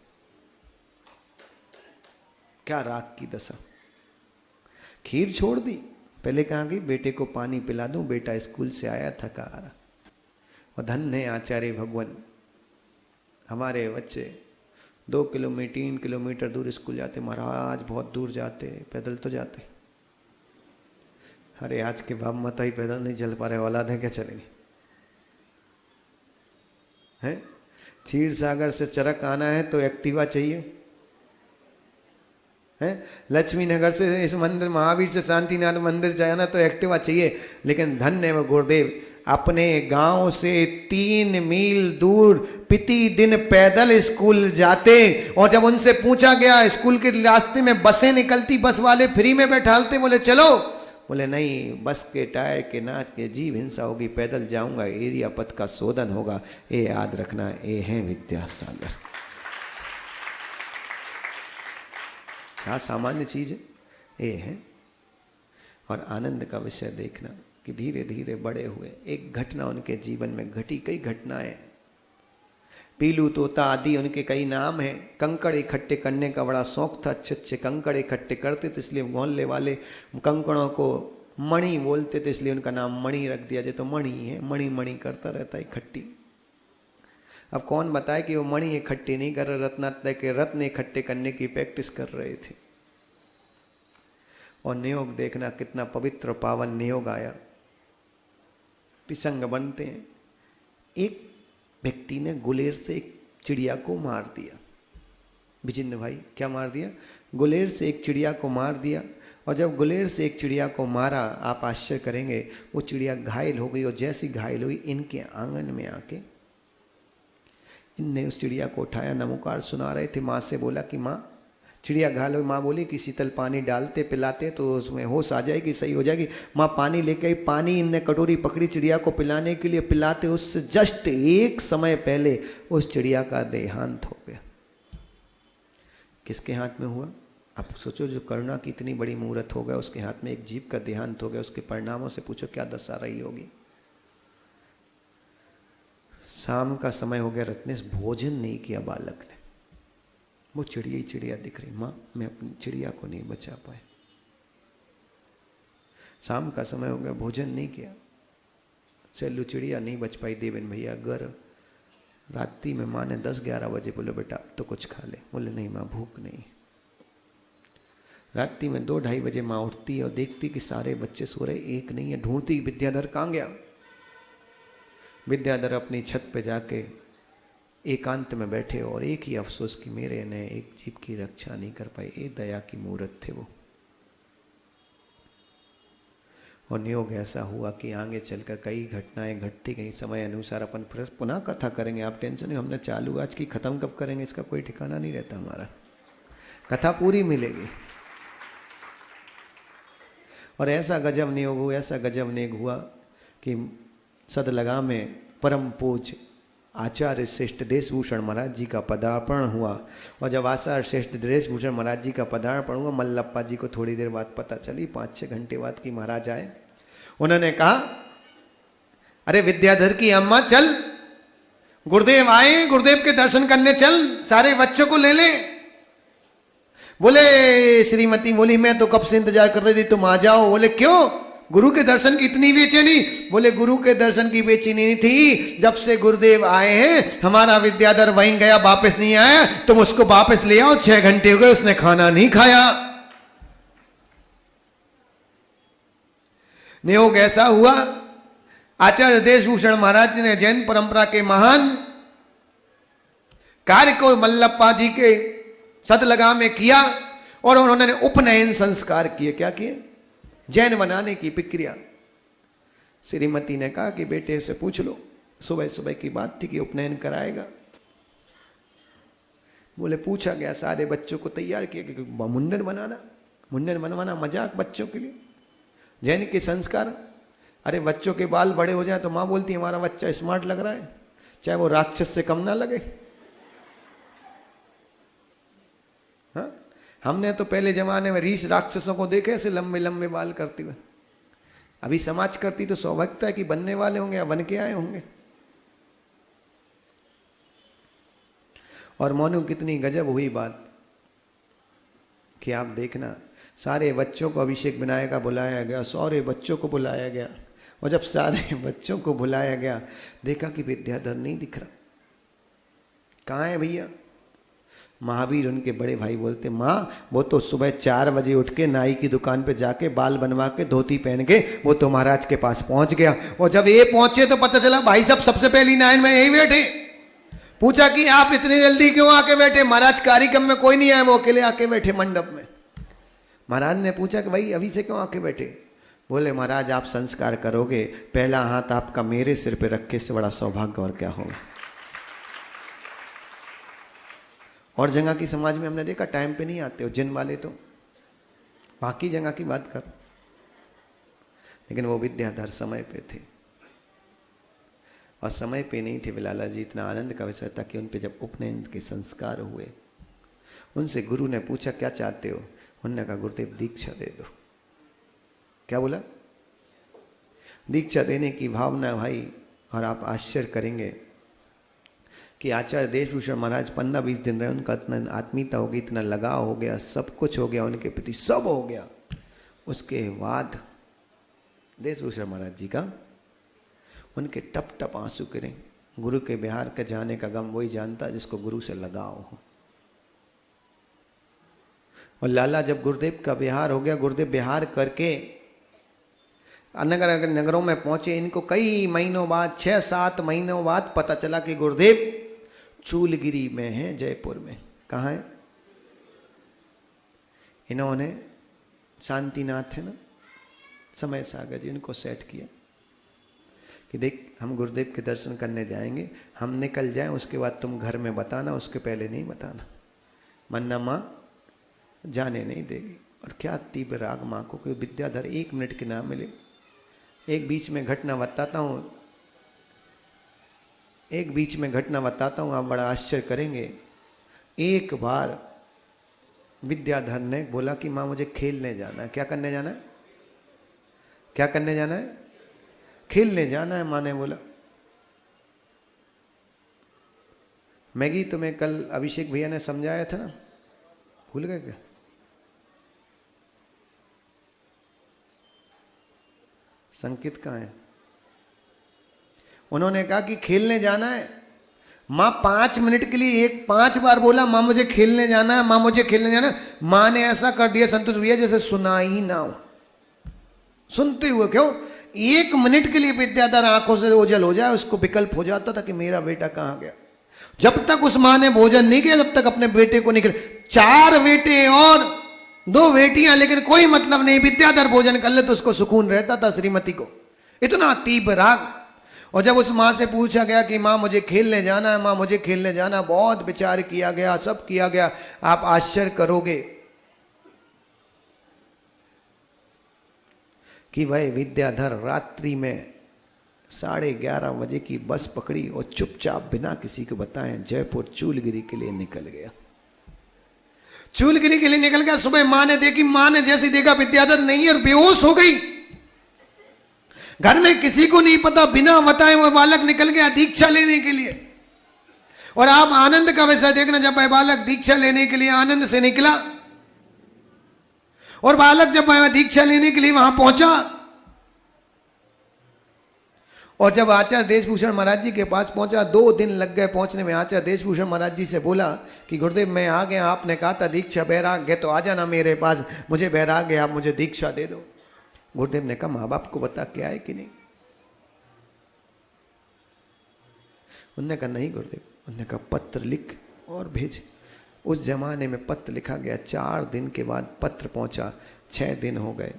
क्या राग की दशा। खीर छोड़ दी, पहले कहाँ गई, बेटे को पानी पिला दूं, बेटा स्कूल से आया थका आ रहा। और धन्य है आचार्य भगवान, हमारे बच्चे 2 किलोमीटर 3 किलोमीटर दूर स्कूल जाते। महाराज बहुत दूर जाते, पैदल तो जाते। अरे आज के बाप माता ही पैदल नहीं चल पा रहे, औलाद है क्या चलेंगे? हैं? क्षीर सागर से चरक आना है तो एक्टिवा चाहिए, है? लक्ष्मी नगर से इस मंदिर, महावीर से शांतिनाथ मंदिर जाना तो एक्टिवा चाहिए। लेकिन धन्य है गुरुदेव, अपने गांव से 3 मील दूर प्रति दिन पैदल स्कूल जाते। और जब उनसे पूछा गया, स्कूल के रास्ते में बसें निकलती, बस वाले फ्री में बैठालते, बोले चलो, बोले नहीं, बस के टायर के नाच के जीव हिंसा होगी, पैदल जाऊंगा, एरिया पथ का शोधन होगा। ये याद रखना, ये है विद्यासागर। क्या सामान्य चीज है, ये है। और आनंद का विषय देखना कि धीरे धीरे बड़े हुए। एक घटना उनके जीवन में घटी, कई घटनाएं, पीलू तोता आदि उनके कई नाम हैं। कंकड़ इकट्ठे करने का बड़ा शौक था, अच्छे अच्छे कंकड़ इकट्ठे करते थे, इसलिए मोहल्ले वाले कंकड़ों को मणि बोलते थे, इसलिए उनका नाम मणि रख दिया जाए। तो मणि है, मणि मणि करता रहता है इकट्ठी। अब कौन बताए कि वो मणि इकट्ठे नहीं कर रहे, रत्नात्रय के रत्न इकट्ठे करने की प्रैक्टिस कर रहे थे। और नियोग देखना, कितना पवित्र पावन नियोग आया, पिसंग बनते हैं। एक व्यक्ति ने गुलेर से एक चिड़िया को मार दिया। विजिंद भाई, क्या मार दिया? गुलेर से एक चिड़िया को मार दिया। और जब गुलेर से एक चिड़िया को मारा, आप आश्चर्य करेंगे, वो चिड़िया घायल हो गई। और जैसी घायल हुई, इनके आंगन में आके इनने उस चिड़िया को उठाया, नमोकार सुना रहे थे। माँ से बोला कि माँ, चिड़िया घायल हुई। माँ बोली कि शीतल पानी डालते पिलाते तो उसमें होश आ जाएगी, सही हो जाएगी। माँ पानी लेके आई, पानी इनने कटोरी पकड़ी चिड़िया को पिलाने के लिए, पिलाते उससे जस्ट एक समय पहले उस चिड़िया का देहांत हो गया। किसके हाथ में हुआ? आप सोचो, जो करुणा की इतनी बड़ी मूर्त हो गया, उसके हाथ में एक जीव का देहांत हो गया। उसके परिणामों से पूछो क्या दशा रही होगी। शाम का समय हो गया, रत्नेश भोजन नहीं किया बालक ने। वो चिड़िया ही चिड़िया दिख रही, माँ मैं अपनी चिड़िया को नहीं बचा पाए। शाम का समय हो गया, भोजन नहीं किया। चलो चिड़िया नहीं बच पाई, देवेन भैया घर। रात्रि में माँ ने 10-11 बजे बोले बेटा अब तो कुछ खा ले। बोले नहीं माँ, भूख नहीं। रात्रि में 2-2:30 बजे माँ उठती है और देखती कि सारे बच्चे सो रहे, एक नहीं है। ढूंढती विद्याधर कहाँ गया। विद्याधर अपनी छत पे जाके एकांत में बैठे और एक ही अफसोस कि मेरे ने एक जीव की रक्षा नहीं कर पाई। ये दया की मूर्त थे वो। और नियोग ऐसा हुआ कि आगे चलकर कई घटनाएं घटती गई। समय अनुसार अपन पुनः कथा करेंगे, आप टेंशन नहीं। हमने चालू आज की, खत्म कब करेंगे इसका कोई ठिकाना नहीं रहता हमारा। कथा पूरी मिलेगी। और ऐसा गजब नियोग हुआ, ऐसा गजब नियोग हुआ कि सदलगा में परम पूज्य आचार्य श्रेष्ठ देशभूषण महाराज जी का पदार्पण हुआ। और जब आचार्य श्रेष्ठ देशभूषण महाराज जी का पदार्पण हुआ, मल्लप्पा जी को थोड़ी देर बाद पता चली, 5-6 घंटे बाद कि महाराज आए। उन्होंने कहा, अरे विद्याधर की अम्मा चल, गुरुदेव आए, गुरुदेव के दर्शन करने चल, सारे बच्चों को ले ले। बोले श्रीमती बोली मैं तो कब से इंतजार कर रही थी, तुम आ जाओ। बोले क्यों, गुरु के दर्शन की इतनी बेचैनी? बोले गुरु के दर्शन की बेचैनी नहीं थी, जब से गुरुदेव आए हैं हमारा विद्याधर वहीं गया, वापस नहीं आया, तुम उसको वापस ले आओ। 6 घंटे हो गए उसने खाना नहीं खाया। नियोग ऐसा हुआ, आचार्य देशभूषण महाराज ने जैन परंपरा के महान कार्य को मल्लप्पा जी के सतलगा में किया और उन्होंने उपनयन संस्कार किए। क्या किए? जैन बनाने की प्रक्रिया। श्रीमती ने कहा कि बेटे से पूछ लो, सुबह सुबह की बात थी कि उपनयन कराएगा। बोले पूछा गया, सारे बच्चों को तैयार किया कि मुंडन बनवाना मजाक बच्चों के लिए, जैन के संस्कार। अरे बच्चों के बाल बड़े हो जाए तो माँ बोलती है हमारा बच्चा स्मार्ट लग रहा है, चाहे वो राक्षस से कम ना लगे। हाँ, हमने तो पहले जमाने में रीछ राक्षसों को देखे ऐसे लंबे लंबे बाल करते हुए। अभी समाज करती तो सौभाग्य है कि बनने वाले होंगे या बन के आए होंगे। और मोनू कितनी गजब हुई बात कि आप देखना, सारे बच्चों को अभिषेक विनायक का बुलाया गया, सारे बच्चों को बुलाया गया। और जब सारे बच्चों को बुलाया गया, देखा कि विद्याधर नहीं दिख रहा। कहाँ है भैया? महावीर उनके बड़े भाई बोलते, माँ वो तो सुबह 4 बजे उठ के नाई की दुकान पे जाके बाल बनवा के धोती पहन के वो तो महाराज के पास पहुंच गया। और जब ये पहुंचे तो पता चला भाई साहब सबसे पहली लाइन में यही बैठे। पूछा कि आप इतनी जल्दी क्यों आके बैठे? महाराज कार्यक्रम में कोई नहीं आया, वो अकेले आके बैठे मंडप में। महाराज ने पूछा कि भाई अभी से क्यों आके बैठे? बोले महाराज आप संस्कार करोगे, पहला हाथ आपका मेरे सिर पे रखे से बड़ा सौभाग्य और क्या होगा। और जगह की समाज में हमने देखा टाइम पे नहीं आते हो जिन वाले, तो बाकी जगह की बात करो, लेकिन वो विद्याधर समय पे थे। और समय पे नहीं थे विलाला जी, इतना आनंद का विषय था कि उन पे जब उपनयन के संस्कार हुए, उनसे गुरु ने पूछा क्या चाहते हो? उन्होंने कहा गुरुदेव दीक्षा दे दो। क्या बोला? दीक्षा देने की भावना भाई। और आप आश्चर्य करेंगे कि आचार्य देशभूषण महाराज 15-20 दिन रहे, उनका इतना आत्मीयता हो गई, इतना लगाव हो गया, सब कुछ हो गया उनके प्रति, सब हो गया। उसके बाद देशभूषण महाराज जी का उनके टप टप आंसू गिरे। गुरु के बिहार के जाने का गम वही जानता जिसको गुरु से लगाव हो। और लाला जब गुरुदेव का बिहार हो गया, गुरुदेव बिहार करके नगरों में पहुंचे, इनको कई महीनों बाद 6-7 महीनों बाद पता चला कि गुरुदेव चूलगिरी में है, जयपुर में। कहाँ है? इन्होंने शांतिनाथ है ना, समय सागर जी, इनको सेट किया कि देख हम गुरुदेव के दर्शन करने जाएंगे, हम निकल जाएं उसके बाद तुम घर में बताना, उसके पहले नहीं बताना, मन्ना माँ जाने नहीं देगी। और क्या तीव्र राग माँ को कि विद्याधर 1 मिनट के ना मिले। एक बीच में घटना बताता हूँ, आप बड़ा आश्चर्य करेंगे। एक बार विद्याधर ने बोला कि माँ मुझे खेलने जाना है। क्या करने जाना है? क्या करने जाना है? खेलने जाना है। माँ ने बोला मैगी तुम्हें कल अभिषेक भैया ने समझाया था ना, भूल गए क्या? संकेत कहाँ है? उन्होंने कहा कि खेलने जाना है। माँ 5 मिनट के लिए 5 बार बोला माँ मुझे खेलने जाना है, माँ मुझे खेलने जाना है। माँ ने ऐसा कर दिया संतोष भैया जैसे सुना ही ना हो। सुनते हुए क्यों? 1 मिनट के लिए विद्याधर आंखों से ओझल हो जाए, उसको विकल्प हो जाता था कि मेरा बेटा कहाँ गया। जब तक उस माँ ने भोजन नहीं किया तब तक अपने बेटे को नहीं खिलाया। 4 बेटे और 2 बेटियां, लेकिन कोई मतलब नहीं, विद्याधर भोजन कर ले तो उसको सुकून रहता था श्रीमती को। इतना तीव्र राग। और जब उस माँ से पूछा गया कि माँ मुझे खेलने जाना है, माँ मुझे खेलने जाना, बहुत विचार किया गया, सब किया गया। आप आश्चर्य करोगे कि वह विद्याधर रात्रि में 11:30 बजे की बस पकड़ी और चुपचाप बिना किसी को बताए जयपुर चूलगिरी के लिए निकल गया। चूलगिरी के लिए निकल गया। सुबह मां ने देखी, मां ने जैसे देखा विद्याधर नहीं है और बेहोश हो गई। घर में किसी को नहीं पता, बिना बताए वो बालक निकल गया दीक्षा लेने के लिए। और आप आनंद का वैसा देखना, जब वह बालक दीक्षा लेने के लिए आनंद से निकला और बालक जब वह दीक्षा लेने के लिए वहां पहुंचा और जब आचार्य देशभूषण महाराज जी के पास पहुंचा, 2 दिन लग गए पहुंचने में। आचार्य देशभूषण महाराज जी से बोला कि गुरुदेव मैं आ गया, आपने कहा था दीक्षा बैराग्य तो आ जाना मेरे पास, मुझे बैराग्य, आप मुझे दीक्षा दे दो। गुरुदेव ने कहा माँ बाप को बता के आए कि नहीं? उन्होंने कहा नहीं गुरुदेव। उन्होंने कहा पत्र लिख और भेज। उस जमाने में पत्र लिखा गया, 4 दिन के बाद पत्र पहुंचा, 6 दिन हो गए।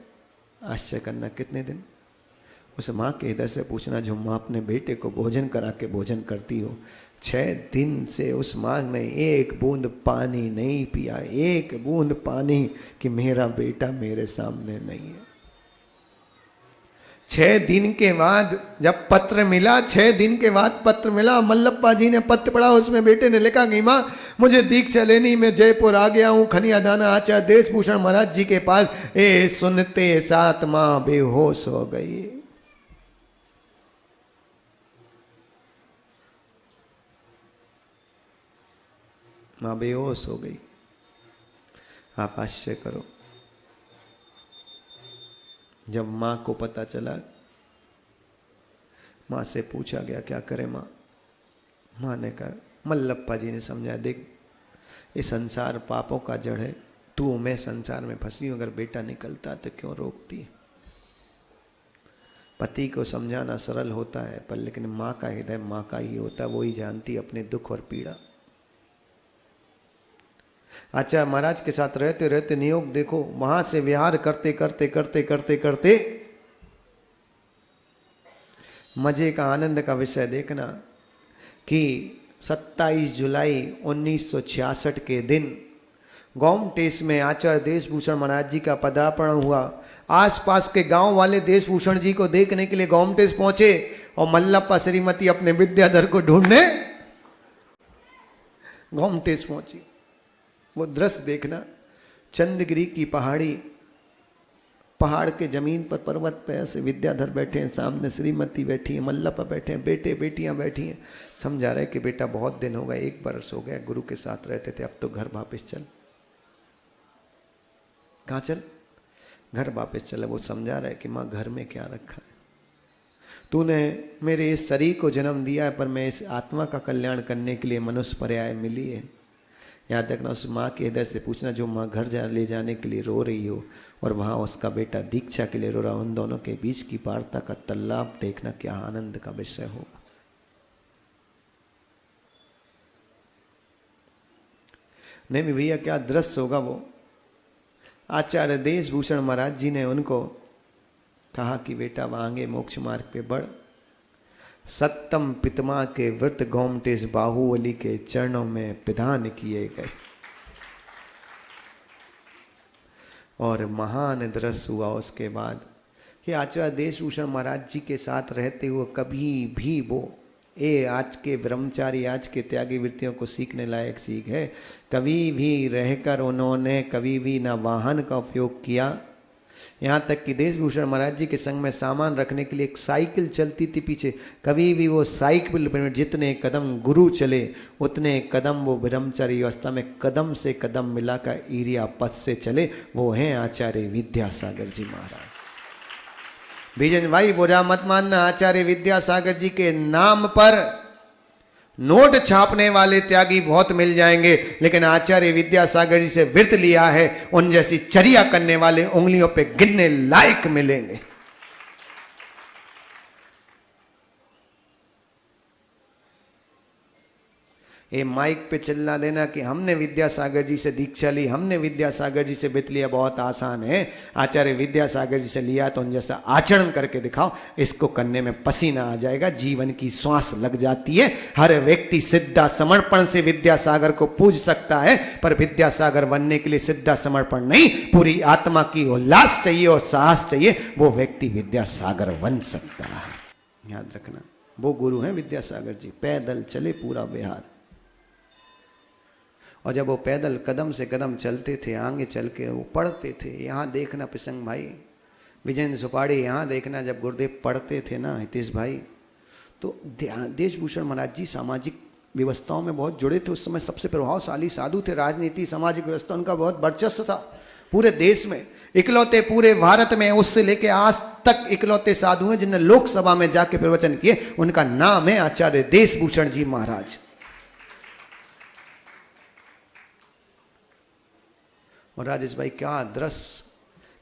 आश्चर्य करना कितने दिन। उस माँ के हृदय से पूछना जो माँ अपने बेटे को भोजन करा के भोजन करती हो, 6 दिन से उस माँ ने एक बूंद पानी नहीं पिया, एक बूंद पानी कि मेरा बेटा मेरे सामने नहीं है। 6 दिन के बाद जब पत्र मिला, 6 दिन के बाद पत्र मिला, मल्लप्पा जी ने पत्र पढ़ा, उसमें बेटे ने लिखा कि माँ मुझे दीक्षा लेनी, मैं जयपुर आ गया हूँ खनिया दाना आचार्य देशभूषण महाराज जी के पास। ए सुनते साथ माँ बेहोश हो गई। माँ बेहोश हो गई। आप आश्चर्य करो, जब माँ को पता चला, माँ से पूछा गया क्या करे माँ? माँ ने कहा, मल्लप्पा जी ने समझाया, देख ये संसार पापों का जड़ है, तू मैं संसार में फंसी हूं, अगर बेटा निकलता तो क्यों रोकती है? पति को समझाना सरल होता है, पर लेकिन माँ का हृदय माँ का ही होता है, वो ही जानती अपने दुख और पीड़ा। अच्छा, महाराज के साथ रहते रहते नियोग देखो, वहां से विहार करते करते करते करते करते मजे का आनंद का विषय देखना कि 27 जुलाई 1966 के दिन गोमटेस में आचार्य देशभूषण महाराज जी का पदार्पण हुआ। आसपास के गांव वाले देशभूषण जी को देखने के लिए गोमटेस पहुंचे और मल्लप्पा श्रीमती अपने विद्याधर को ढूंढने गोमटेस पहुंची। वो दृश्य देखना, चंद्रगिरी की पहाड़ी, पहाड़ के जमीन पर पर्वत पे ऐसे विद्याधर बैठे हैं, सामने श्रीमती बैठी है, मल्लप्पा बैठे हैं, बेटे बेटियां बैठी हैं, समझा रहे कि बेटा बहुत दिन हो गए, 1 बरस हो गया गुरु के साथ रहते थे, अब तो घर वापस चल। कहाँ चल? घर वापस चल। वो समझा रहे कि माँ घर में क्या रखा है, तूने मेरे इस शरीर को जन्म दिया है, पर मैं इस आत्मा का कल्याण करने के लिए मनुष्य पर्याय मिली है। याद रखना, उस माँ के हृदय से पूछना जो माँ घर ले जाने के लिए रो रही हो और वहाँ उसका बेटा दीक्षा के लिए रो रहा, उन दोनों के बीच की वार्ता का तल्लाप देखना क्या आनंद का विषय होगा। नहीं भैया क्या दृश्य होगा वो। आचार्य देशभूषण महाराज जी ने उनको कहा कि बेटा आगे मोक्ष मार्ग पे बढ़। सत्तम पितमा के व्रत गोमटेस बाहुबली के चरणों में पिधान किए गए और महान दृश्य हुआ उसके बाद कि आचार्य देशभूषण महाराज जी के साथ रहते हुए कभी भी वो आज के ब्रह्मचारी, आज के त्यागी वृत्तियों को सीखने लायक सीख है। कभी भी रहकर उन्होंने कभी भी ना वाहन का उपयोग किया, यहाँ तक कि देशभूषण महाराज जी के संग में सामान रखने के लिए एक साइकिल चलती थी पीछे, कभी भी वो साइकिल में जितने कदम गुरु चले उतने कदम वो ब्रह्मचारी अवस्था में कदम से कदम मिलाकर ईरिया पथ से चले। वो हैं आचार्य विद्यासागर जी महाराज। बीजन भाई बुरा मत मानना, आचार्य विद्यासागर जी के नाम पर नोट छापने वाले त्यागी बहुत मिल जाएंगे, लेकिन आचार्य विद्यासागर जी से व्रत लिया है उन जैसी चर्या करने वाले उंगलियों पे गिनने लायक मिलेंगे। ये माइक पे चिल्ला देना कि हमने विद्यासागर जी से दीक्षा ली, हमने विद्यासागर जी से व्रत लिया, बहुत आसान है। आचार्य विद्यासागर जी से लिया तो उन जैसा आचरण करके दिखाओ, इसको करने में पसीना आ जाएगा, जीवन की श्वास लग जाती है। हर व्यक्ति सिद्धा समर्पण से विद्यासागर को पूज सकता है, पर विद्यासागर बनने के लिए सिद्धा समर्पण नहीं, पूरी आत्मा की उल्लास चाहिए और साहस चाहिए, वो व्यक्ति विद्यासागर बन सकता है। याद रखना, वो गुरु हैं विद्यासागर जी। पैदल चले पूरा बिहार, और जब वो पैदल कदम से कदम चलते थे, आगे चल के वो पढ़ते थे। यहाँ देखना पिसंग भाई, विजेंद्र सुपाड़ी, यहाँ देखना जब गुरुदेव पढ़ते थे ना हितेश भाई, तो देशभूषण महाराज जी सामाजिक व्यवस्थाओं में बहुत जुड़े थे। उस समय सबसे प्रभावशाली साधु थे, राजनीति सामाजिक व्यवस्था उनका बहुत वर्चस्व था पूरे देश में। इकलौते पूरे भारत में उससे लेके आज तक इकलौते साधु हैं जिन्होंने लोकसभा में जाके प्रवचन किए, उनका नाम है आचार्य देशभूषण जी महाराज। और राजेश भाई क्या दृश्य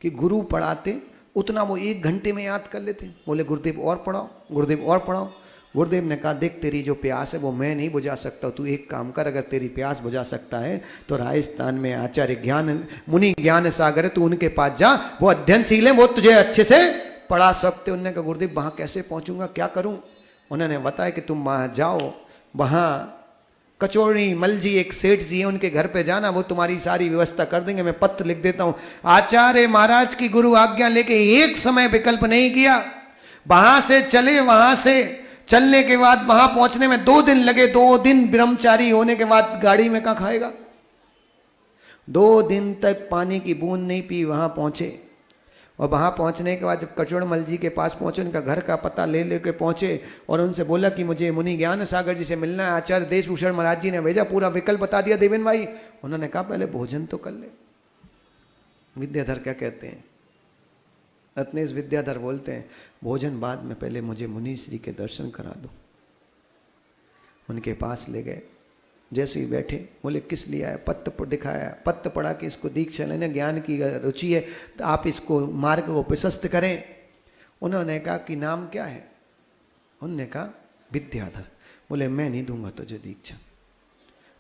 कि गुरु पढ़ाते उतना वो 1 घंटे में याद कर लेते। बोले गुरुदेव और पढ़ाओ, गुरुदेव और पढ़ाओ। गुरुदेव ने कहा देख तेरी जो प्यास है वो मैं नहीं बुझा सकता, तू एक काम कर, अगर तेरी प्यास बुझा सकता है तो राजस्थान में आचार्य ज्ञान मुनि ज्ञान सागर है, तू उनके पास जा, वो अध्ययनशील है, वो तुझे अच्छे से पढ़ा सकते। उन्होंने कहा गुरुदेव वहाँ कैसे पहुँचूंगा, क्या करूँ? उन्होंने बताया कि तुम वहाँ जाओ, वहाँ कचौड़ी मल जी एक सेठ जी है, उनके घर पे जाना, वो तुम्हारी सारी व्यवस्था कर देंगे। मैं पत्र लिख देता हूँ। आचार्य महाराज की गुरु आज्ञा लेके एक समय विकल्प नहीं किया, वहां से चले। वहां से चलने के बाद वहां पहुंचने में 2 दिन लगे। 2 दिन ब्रह्मचारी होने के बाद गाड़ी में कहाँ खाएगा? 2 दिन तक पानी की बूंद नहीं पी, वहां पहुंचे। और वहां पहुंचने के बाद जब कचौड़मल जी के पास पहुंचे, उनका घर का पता ले लेके पहुंचे और उनसे बोला कि मुझे मुनि ज्ञान सागर जी से मिलना है। आचार्य देशभूषण महाराज जी ने भेजा, पूरा विकल्प बता दिया देवेन भाई। उन्होंने कहा पहले भोजन तो कर ले। विद्याधर क्या कहते हैं, रत्नेश विद्याधर बोलते हैं भोजन बाद में, पहले मुझे मुनि श्री के दर्शन करा दो। उनके पास ले गए, जैसे ही बैठे बोले किस लिए आया? पत्र दिखाया, पत्र पढ़ा कि इसको दीक्षा लेने ज्ञान की रुचि है तो आप इसको मार्ग को प्रशस्त करें। उन्होंने कहा कि नाम क्या है? उन्होंने कहा विद्याधर। बोले मैं नहीं दूंगा तुझे दीक्षा।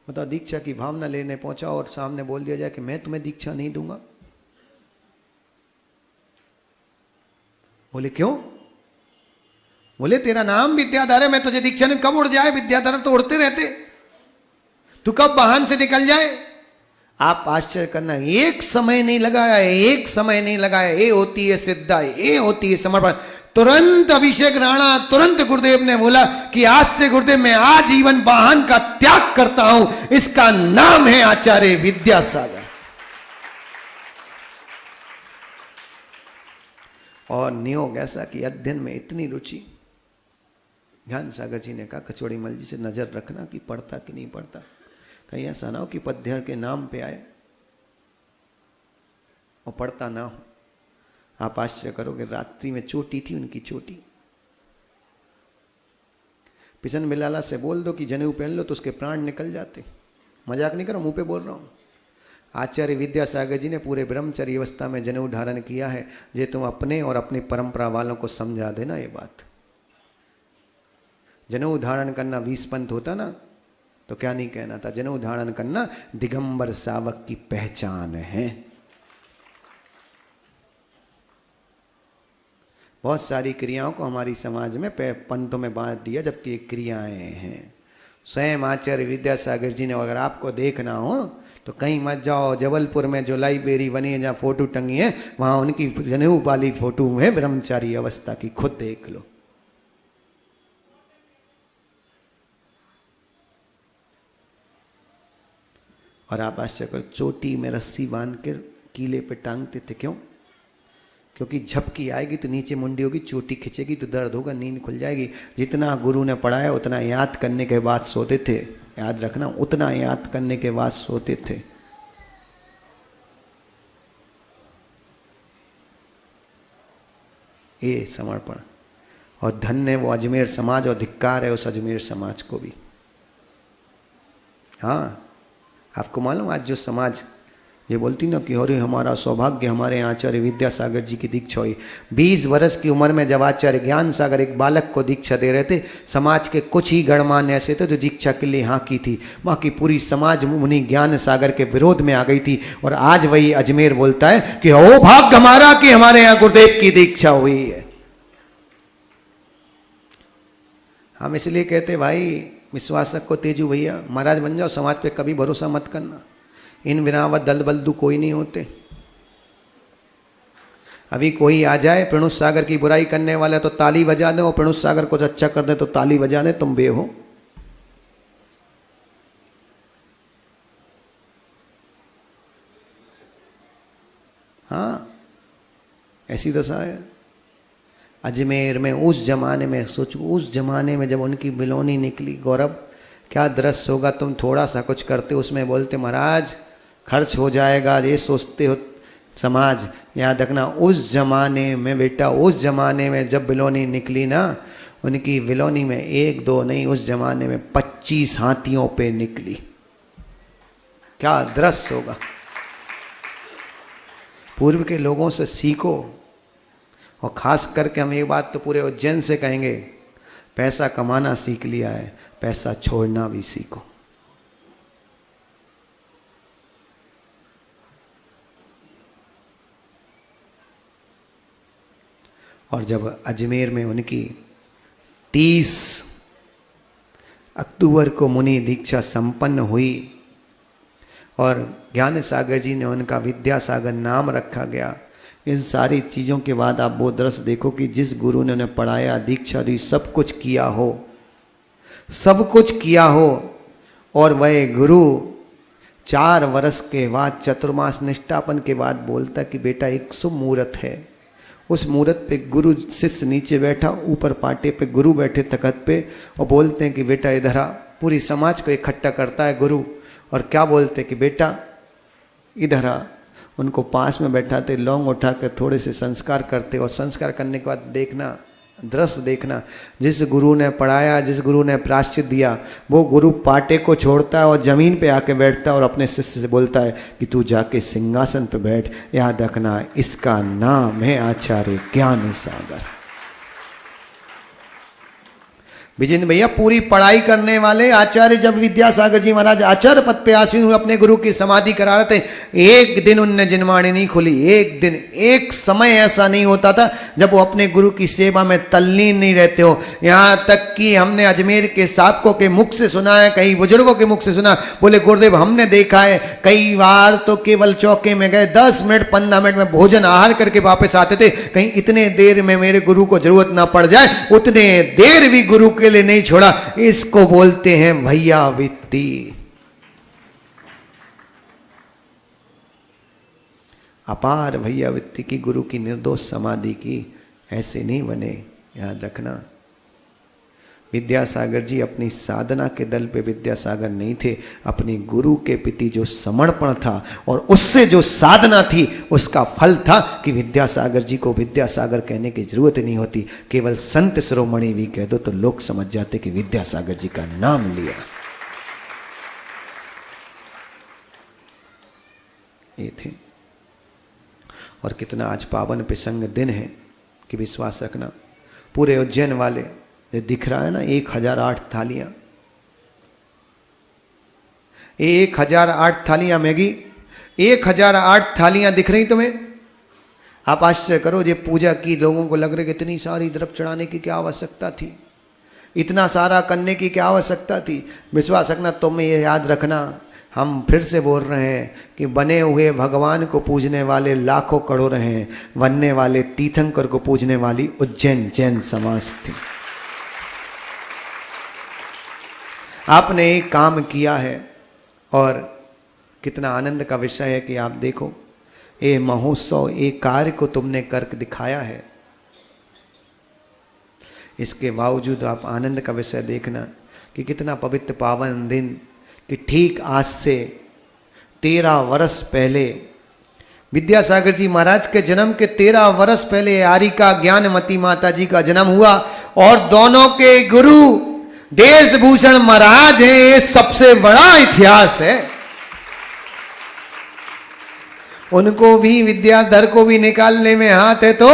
बताओ, दीक्षा की भावना लेने पहुंचा और सामने बोल दिया जाए कि मैं तुम्हें दीक्षा नहीं दूंगा। बोले क्यों? बोले तेरा नाम विद्याधर है, मैं तुझे दीक्षा नहीं। कब उड़ जाए विद्याधर? तो उड़ते रहते, तू कब वाहन से निकल जाए? आप आश्चर्य करना, एक समय नहीं लगाया, एक समय नहीं लगाया। ये होती है सिद्धा, ये होती है समर्पण। तुरंत अभिषेक राणा, तुरंत गुरुदेव ने बोला कि आज से गुरुदेव मैं आजीवन वाहन का त्याग करता हूं, इसका नाम है आचार्य विद्यासागर। और नियोग ऐसा कि अध्ययन में इतनी रुचि। ज्ञान सागर जी ने कहा कचौड़ी मल जी से नजर रखना कि पढ़ता कि नहीं पढ़ता, कहीं ऐसा ना हो कि पद्य के नाम पे आए और पढ़ता ना हो। आप आश्चर्य करोगे, रात्रि में चोटी थी उनकी, चोटी। पिसन बिलाला से बोल दो कि जनेऊ पहन लो तो उसके प्राण निकल जाते। मजाक नहीं करो, मुंह पे बोल रहा हूं। आचार्य विद्यासागर जी ने पूरे ब्रह्मचर्य अवस्था में जनेऊ धारण किया है। जे तुम अपने और अपनी परंपरा वालों को समझा देना ये बात। जनेऊ धारण करना 20 पंथ होता ना तो क्या नहीं कहना था। जनेऊ धारण करना दिगंबर सावक की पहचान है। बहुत सारी क्रियाओं को हमारी समाज में पंथों में बांट दिया, जबकि ये क्रियाएं हैं। स्वयं आचार्य विद्यासागर जी ने, अगर आपको देखना हो तो कहीं मत जाओ, जबलपुर में जो लाइब्रेरी बनी है जहाँ फोटो टंगी है, वहां उनकी जनेऊ वाली फोटो है ब्रह्मचारी अवस्था की, खुद देख लो। और आप आश्चर्य कर, चोटी में रस्सी बांध कर कीले पे टांगते थे। क्यों? क्योंकि झपकी आएगी तो नीचे मुंडी होगी, चोटी खिंचेगी तो दर्द होगा, नींद खुल जाएगी। जितना गुरु ने पढ़ाया उतना याद करने के बाद सोते थे। याद रखना, उतना याद करने के बाद सोते थे। ये समर्पण। और धन्य वो अजमेर समाज, और धिक्कार है उस अजमेर समाज को भी। हाँ, आपको मालूम आज जो समाज ये बोलती ना कि अरे हमारा सौभाग्य हमारे आचार्य विद्यासागर जी की दीक्षा हुई। 20 वर्ष की उम्र में जब आचार्य ज्ञान सागर एक बालक को दीक्षा दे रहे थे, समाज के कुछ ही गणमान्य ऐसे थे जो दीक्षा के लिए हाँ की थी। वहाँ की पूरी समाज मुनि ज्ञान सागर के विरोध में आ गई थी। और आज वही अजमेर बोलता है कि ओ भाग्य हमारा कि हमारे यहाँ गुरुदेव की दीक्षा हुई है। हम इसलिए कहते भाई विश्वासक को तेजू भैया महाराज बन जाओ, समाज पे कभी भरोसा मत करना। इन बिनावत दल बल्दू कोई नहीं होते। अभी कोई आ जाए प्रणुत सागर की बुराई करने वाला तो ताली बजा दे, और प्रणुत सागर कुछ अच्छा कर दे तो ताली बजा दे, तुम बे हो। हाँ, ऐसी दशा है अजमेर में। उस जमाने में सोचो, उस जमाने में जब उनकी बिलोनी निकली, गौरव क्या दृश्य होगा। तुम थोड़ा सा कुछ करते उसमें बोलते महाराज खर्च हो जाएगा, ये सोचते हो समाज। याद रखना उस जमाने में बेटा, उस जमाने में जब बिलोनी निकली ना, उनकी बिलोनी में 1 2 नहीं, उस जमाने में 25 हाथियों पे निकली। क्या दृश्य होगा। पूर्व के लोगों से सीखो, और खास करके हम एक बात तो पूरे उज्जैन से कहेंगे, पैसा कमाना सीख लिया है, पैसा छोड़ना भी सीखो। और जब अजमेर में उनकी 30 अक्टूबर को मुनि दीक्षा संपन्न हुई और ज्ञान सागर जी ने उनका विद्यासागर नाम रखा गया, इन सारी चीज़ों के बाद आप वो दृश्य देखो कि जिस गुरु ने उन्हें पढ़ाया, दीक्षा दी, सब कुछ किया हो, सब कुछ किया हो, और वह गुरु 4 वर्ष के बाद चतुर्मास निष्ठापन के बाद बोलता कि बेटा एक शुभ मुहूर्त है। उस मुहूर्त पे गुरु शिष्य नीचे बैठा, ऊपर पाटे पे गुरु बैठे तख्त पे, और बोलते हैं कि बेटा इधर आ। पूरी समाज को इकट्ठा करता है गुरु, और क्या बोलते कि बेटा इधर आ। उनको पास में बैठाते, लौंग उठा कर थोड़े से संस्कार करते, और संस्कार करने के बाद देखना, दृश्य देखना, जिस गुरु ने पढ़ाया, जिस गुरु ने प्रायश्चित दिया, वो गुरु पाटे को छोड़ता है और जमीन पे आके बैठता है और अपने शिष्य से बोलता है कि तू जाके सिंहासन पे बैठ। याद रखना इसका नाम है आचार्य ज्ञान सागर। विजेंद्र भैया पूरी पढ़ाई करने वाले आचार्य जब विद्यासागर जी महाराज आचार्य पद पे आसीन हुए, अपने गुरु की समाधि करा रहे थे, एक दिन उनने जिनवाणी नहीं खोली। एक दिन, एक समय ऐसा नहीं होता था जब वो अपने गुरु की सेवा में तल्लीन नहीं रहते हो। यहाँ तक कि हमने अजमेर के साधकों के मुख से सुना है, कई बुजुर्गों के मुख से सुना, बोले गुरुदेव हमने देखा है कई बार तो केवल चौके में गए 10 मिनट 15 मिनट में भोजन आहार करके वापस आते थे, कहीं इतने देर में मेरे गुरु को जरूरत ना पड़ जाए, उतने देर भी गुरु के लिए नहीं छोड़ा। इसको बोलते हैं भैया वित्ती। अपार भैया वित्ती की, गुरु की निर्दोष समाधि की, ऐसे नहीं बने। याद रखना विद्यासागर जी अपनी साधना के दल पे विद्यासागर नहीं थे, अपने गुरु के प्रति जो समर्पण था और उससे जो साधना थी उसका फल था कि विद्यासागर जी को विद्यासागर कहने की जरूरत नहीं होती, केवल संत शिरोमणि भी कह दो तो लोग समझ जाते कि विद्यासागर जी का नाम लिया। ये थे। और कितना आज पावन प्रसंग दिन है कि विश्वास रखना, पूरे उज्जैन वाले ये दिख रहा है ना 1008 थालियां, 1008 थालियां मैगी, 1008 थालियां दिख रही तुम्हें। आप आश्चर्य करो, ये पूजा की लोगों को लग रहा है कि इतनी सारी द्रव्य चढ़ाने की क्या आवश्यकता थी, इतना सारा करने की क्या आवश्यकता थी। विश्वास रखना, तुम्हें ये याद रखना, हम फिर से बोल रहे हैं कि बने हुए भगवान को पूजने वाले लाखों करोड़ हैं, बनने वाले तीर्थंकर को पूजने वाली उज्जैन जैन समाज थी। आपने एक काम किया है और कितना आनंद का विषय है कि आप देखो ये महोत्सव, एक कार्य को तुमने करके दिखाया है। इसके बावजूद आप आनंद का विषय देखना कि कितना पवित्र पावन दिन, कि ठीक आज से 13 वर्ष पहले विद्यासागर जी महाराज के जन्म के 13 वर्ष पहले आरिका ज्ञानमती माता जी का जन्म हुआ, और दोनों के गुरु देशभूषण महाराज है। ये सबसे बड़ा इतिहास है। उनको भी, विद्याधर को भी निकालने में हाथ है तो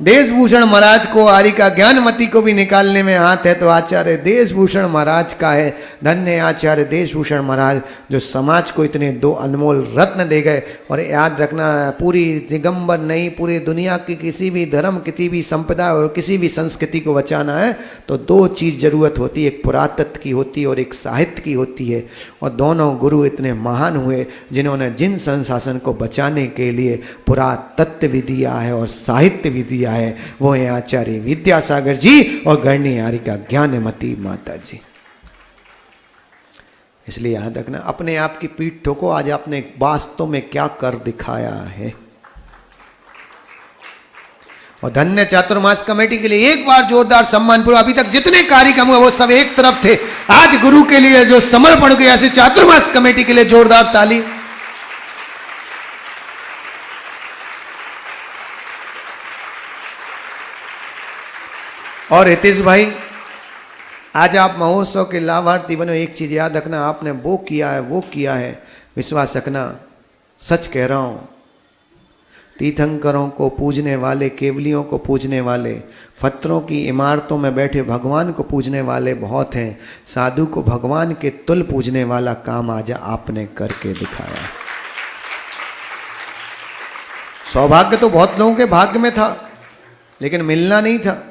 देशभूषण महाराज को, आरिका ज्ञानमती को भी निकालने में हाथ है तो आचार्य देशभूषण महाराज का है। धन्य आचार्य देशभूषण महाराज जो समाज को इतने दो अनमोल रत्न दे गए। और याद रखना, पूरी दिगंबर नहीं, पूरी दुनिया की किसी भी धर्म, किसी भी संप्रदाय और किसी भी संस्कृति को बचाना है तो दो चीज जरूरत होती है, एक पुरातत्व की होती है और एक साहित्य की होती है। और दोनों गुरु इतने महान हुए जिन्होंने जिन संशासन को बचाने के लिए पुरातत्व भी दिया है और साहित्य भी दिया है, वो है आचार्य विद्यासागर जी और गणनी आरिका ज्ञानमती माता जी। इसलिए याद रखना, अपने आप की पीठ ठोको, आज आपने वास्तव में क्या कर दिखाया है। और धन्य चातुर्मास कमेटी के लिए एक बार जोरदार सम्मान पूर्व। अभी तक जितने कार्यक्रम हुए वो सब एक तरफ थे, आज गुरु के लिए जो समर्पण किया, ऐसे चातुर्मास कमेटी के लिए जोरदार ताली। और हितेश भाई, आज आप महोत्सव के लाभार्थी बनो। एक चीज याद रखना, आपने वो किया है, वो किया है, विश्वास रखना, सच कह रहा हूं, तीर्थंकरों को पूजने वाले, केवलियों को पूजने वाले, पत्थरों की इमारतों में बैठे भगवान को पूजने वाले बहुत हैं। साधु को भगवान के तुल पूजने वाला काम आज आपने करके दिखाया। सौभाग्य तो बहुत लोगों के भाग्य में था, लेकिन मिलना नहीं था।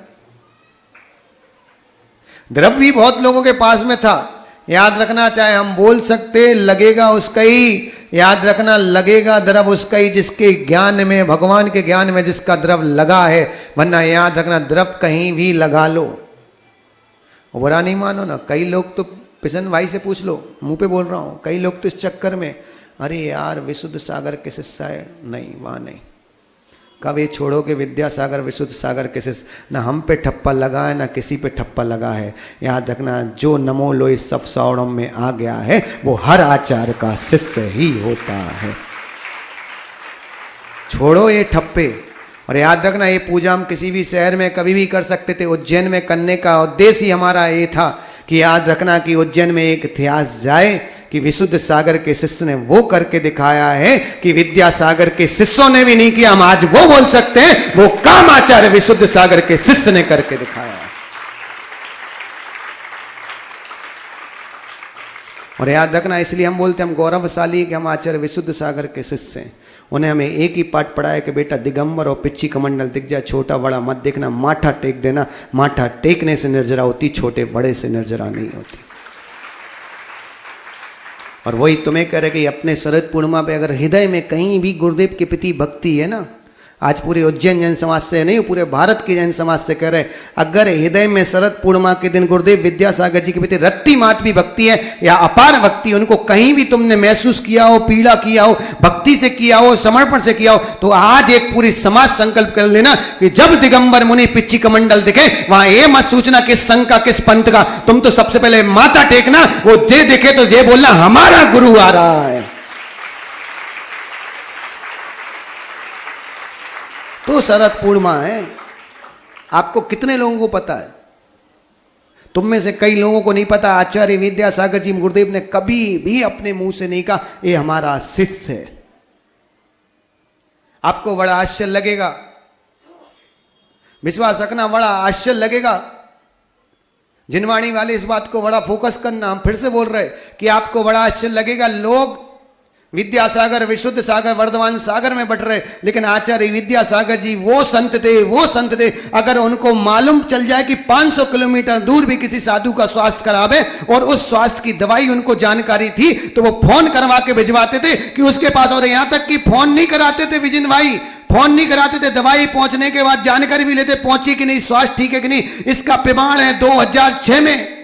द्रव्य भी बहुत लोगों के पास में था। याद रखना, चाहे हम बोल सकते, लगेगा उसका ही, याद रखना, लगेगा द्रव उसका ही जिसके ज्ञान में, भगवान के ज्ञान में जिसका द्रव लगा है। वरना याद रखना, द्रव कहीं भी लगा लो, बुरा नहीं मानो ना। कई लोग तो, पिशन भाई से पूछ लो, मुंह पे बोल रहा हूं, कई लोग तो इस चक्कर में, अरे यार विशुद्ध सागर के शिष्य है, नहीं वहां नहीं। कब ये छोड़ोगे विद्यासागर विशुद्ध सागर के शिष्य? ना हम पे ठप्पा लगा है, ना किसी पे ठप्पा लगा है। याद रखना, जो नमो लोई सब सौड़म में आ गया है वो हर आचार्य का शिष्य ही होता है। छोड़ो ये ठप्पे। और याद रखना, ये पूजा हम किसी भी शहर में कभी भी कर सकते थे। उज्जैन में करने का उद्देश्य ही हमारा ये था कि याद रखना कि उज्जैन में एक इतिहास जाए कि विशुद्ध सागर के शिष्य ने वो करके दिखाया है कि विद्यासागर के शिष्यों ने भी नहीं किया। हम आज वो बोल सकते हैं, वो काम आचार्य विशुद्ध सागर के शिष्य ने करके दिखाया है। और याद रखना, इसलिए हम बोलते हैं, हम गौरवशाली कि हम आचार्य विशुद्ध सागर के शिष्य हैं। उन्हें हमें एक ही पाठ पढ़ाया कि बेटा दिगंबर और पिच्ची कमंडल दिख जाए, छोटा बड़ा मत देखना, माथा टेक देना। माथा टेकने से निर्जरा होती, छोटे बड़े से निर्जरा नहीं होती। और वही तुम्हें कह रहे कि अपने शरद पूर्णिमा पे अगर हृदय में कहीं भी गुरुदेव के प्रति भक्ति है ना, आज पूरे उज्जैन जैन समाज से नहीं, पूरे भारत के जैन समाज से कह रहे, अगर हृदय में शरद पूर्णिमा के दिन गुरुदेव विद्यासागर जी के प्रति रत्ती मात भी भक्ति है या अपार भक्ति है, उनको कहीं भी तुमने महसूस किया हो, पीड़ा किया हो, भक्ति से किया हो, समर्पण से किया हो, तो आज एक पूरी समाज संकल्प कर लेना कि जब दिगंबर मुनि पिच्ची कमंडल दिखे, वहां ये मत सोचना किस संघ का, किस पंथ का, तुम तो सबसे पहले माथा टेकना। वो जे दिखे तो जे बोलना हमारा गुरु आ रहा है। तो शरद पूर्णिमा है। आपको कितने लोगों को पता है? तुम में से कई लोगों को नहीं पता। आचार्य विद्यासागर जी गुरुदेव ने कभी भी अपने मुंह से नहीं कहा ये हमारा शिष्य है। आपको बड़ा आश्चर्य लगेगा, विश्वास रखना, बड़ा आश्चर्य लगेगा। जिनवाणी वाले इस बात को बड़ा फोकस करना, हम फिर से बोल रहे कि आपको बड़ा आश्चर्य लगेगा। लोग विद्यासागर, विशुद्ध सागर, वर्धमान सागर में बट रहे, लेकिन आचार्य विद्यासागर जी वो संत थे, अगर उनको मालूम चल जाए कि 500 किलोमीटर दूर भी किसी साधु का स्वास्थ्य खराब है और उस स्वास्थ्य की दवाई उनको जानकारी थी, तो वो फोन करवा के भिजवाते थे कि उसके पास। और यहां तक कि फोन नहीं कराते थे विजिन भाई, फोन नहीं कराते थे, दवाई पहुंचने के बाद जानकारी भी लेते, पहुंची कि नहीं, स्वास्थ्य ठीक है कि नहीं। इसका प्रमाण है 2006 में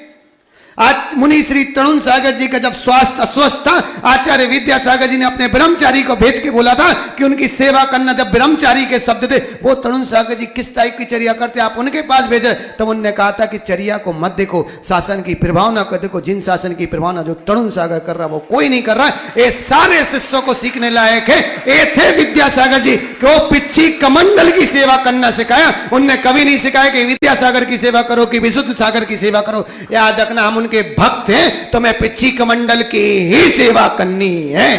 आज मुनि श्री तरुण सागर जी का जब स्वास्थ्य अस्वस्थ था, आचार्य विद्यासागर जी ने अपने ब्रह्मचारी को भेज के बोला था कि उनकी सेवा करना। जब ब्रह्मचारी के शब्द थे, वो तरुण सागर जी किस टाइप की चर्या करते, आप उनके पास भेजे, तब उन्होंने कहा था कि चर्या को मत देखो, शासन की प्रभावना को देखो। जिन शासन की प्रभावना जो तरुण सागर कर रहा वो कोई नहीं कर रहा है। ये सारे शिष्यों को सीखने लायक है। ये थे विद्यासागर जी कि वो पिच्ची कमंडल की सेवा करना सिखाया। उनने कभी नहीं सिखाया कि विद्यासागर की सेवा करो कि विशुद्ध सागर की सेवा करो। याद रखना, हम के भक्त हैं तो मैं पिच्ची कमंडल की ही सेवा करनी है।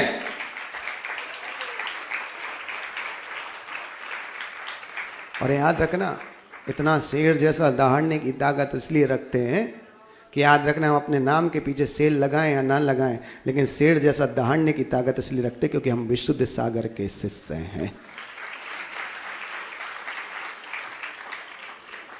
और याद रखना, इतना शेर जैसा दहाड़ने की ताकत इसलिए रखते हैं कि याद रखना, हम अपने नाम के पीछे सेल लगाएं या ना लगाएं, लेकिन शेर जैसा दहाड़ने की ताकत इसलिए रखते हैं क्योंकि हम विशुद्ध सागर के शिष्य हैं।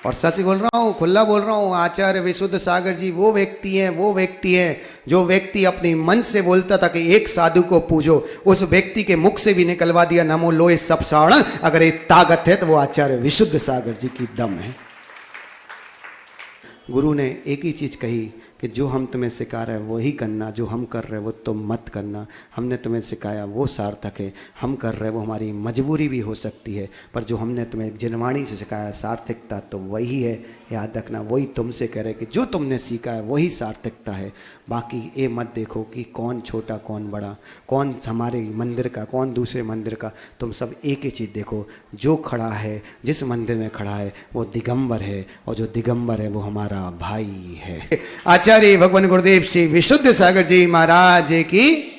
और सच बोल रहा हूँ, खुला बोल रहा हूँ, आचार्य विशुद्ध सागर जी वो व्यक्ति हैं जो व्यक्ति अपने मन से बोलता था कि एक साधु को पूजो, उस व्यक्ति के मुख से भी निकलवा दिया नमो लोए सब सारण। अगर एक ताकत है तो वो आचार्य विशुद्ध सागर जी की दम है। गुरु ने एक ही चीज़ कही कि जो हम तुम्हें सिखा रहे हैं वही करना, जो हम कर रहे हैं वो तुम मत करना। हमने तुम्हें सिखाया वो सार्थक है, हम कर रहे हैं वो हमारी मजबूरी भी हो सकती है, पर जो हमने तुम्हें जिनवाणी से सिखाया सार्थकता तो वही है। याद रखना, वही तुमसे कह रहे कि जो तुमने सीखा है वही सार्थकता है। बाकी ये मत देखो कि कौन छोटा कौन बड़ा, कौन हमारे मंदिर का कौन दूसरे मंदिर का, तुम सब एक ही चीज़ देखो, जो खड़ा है जिस मंदिर में खड़ा है वो दिगंबर है, और जो दिगंबर है वो हमारा भाई है। आचार्य भगवान गुरुदेव श्री विशुद्ध सागर जी महाराज की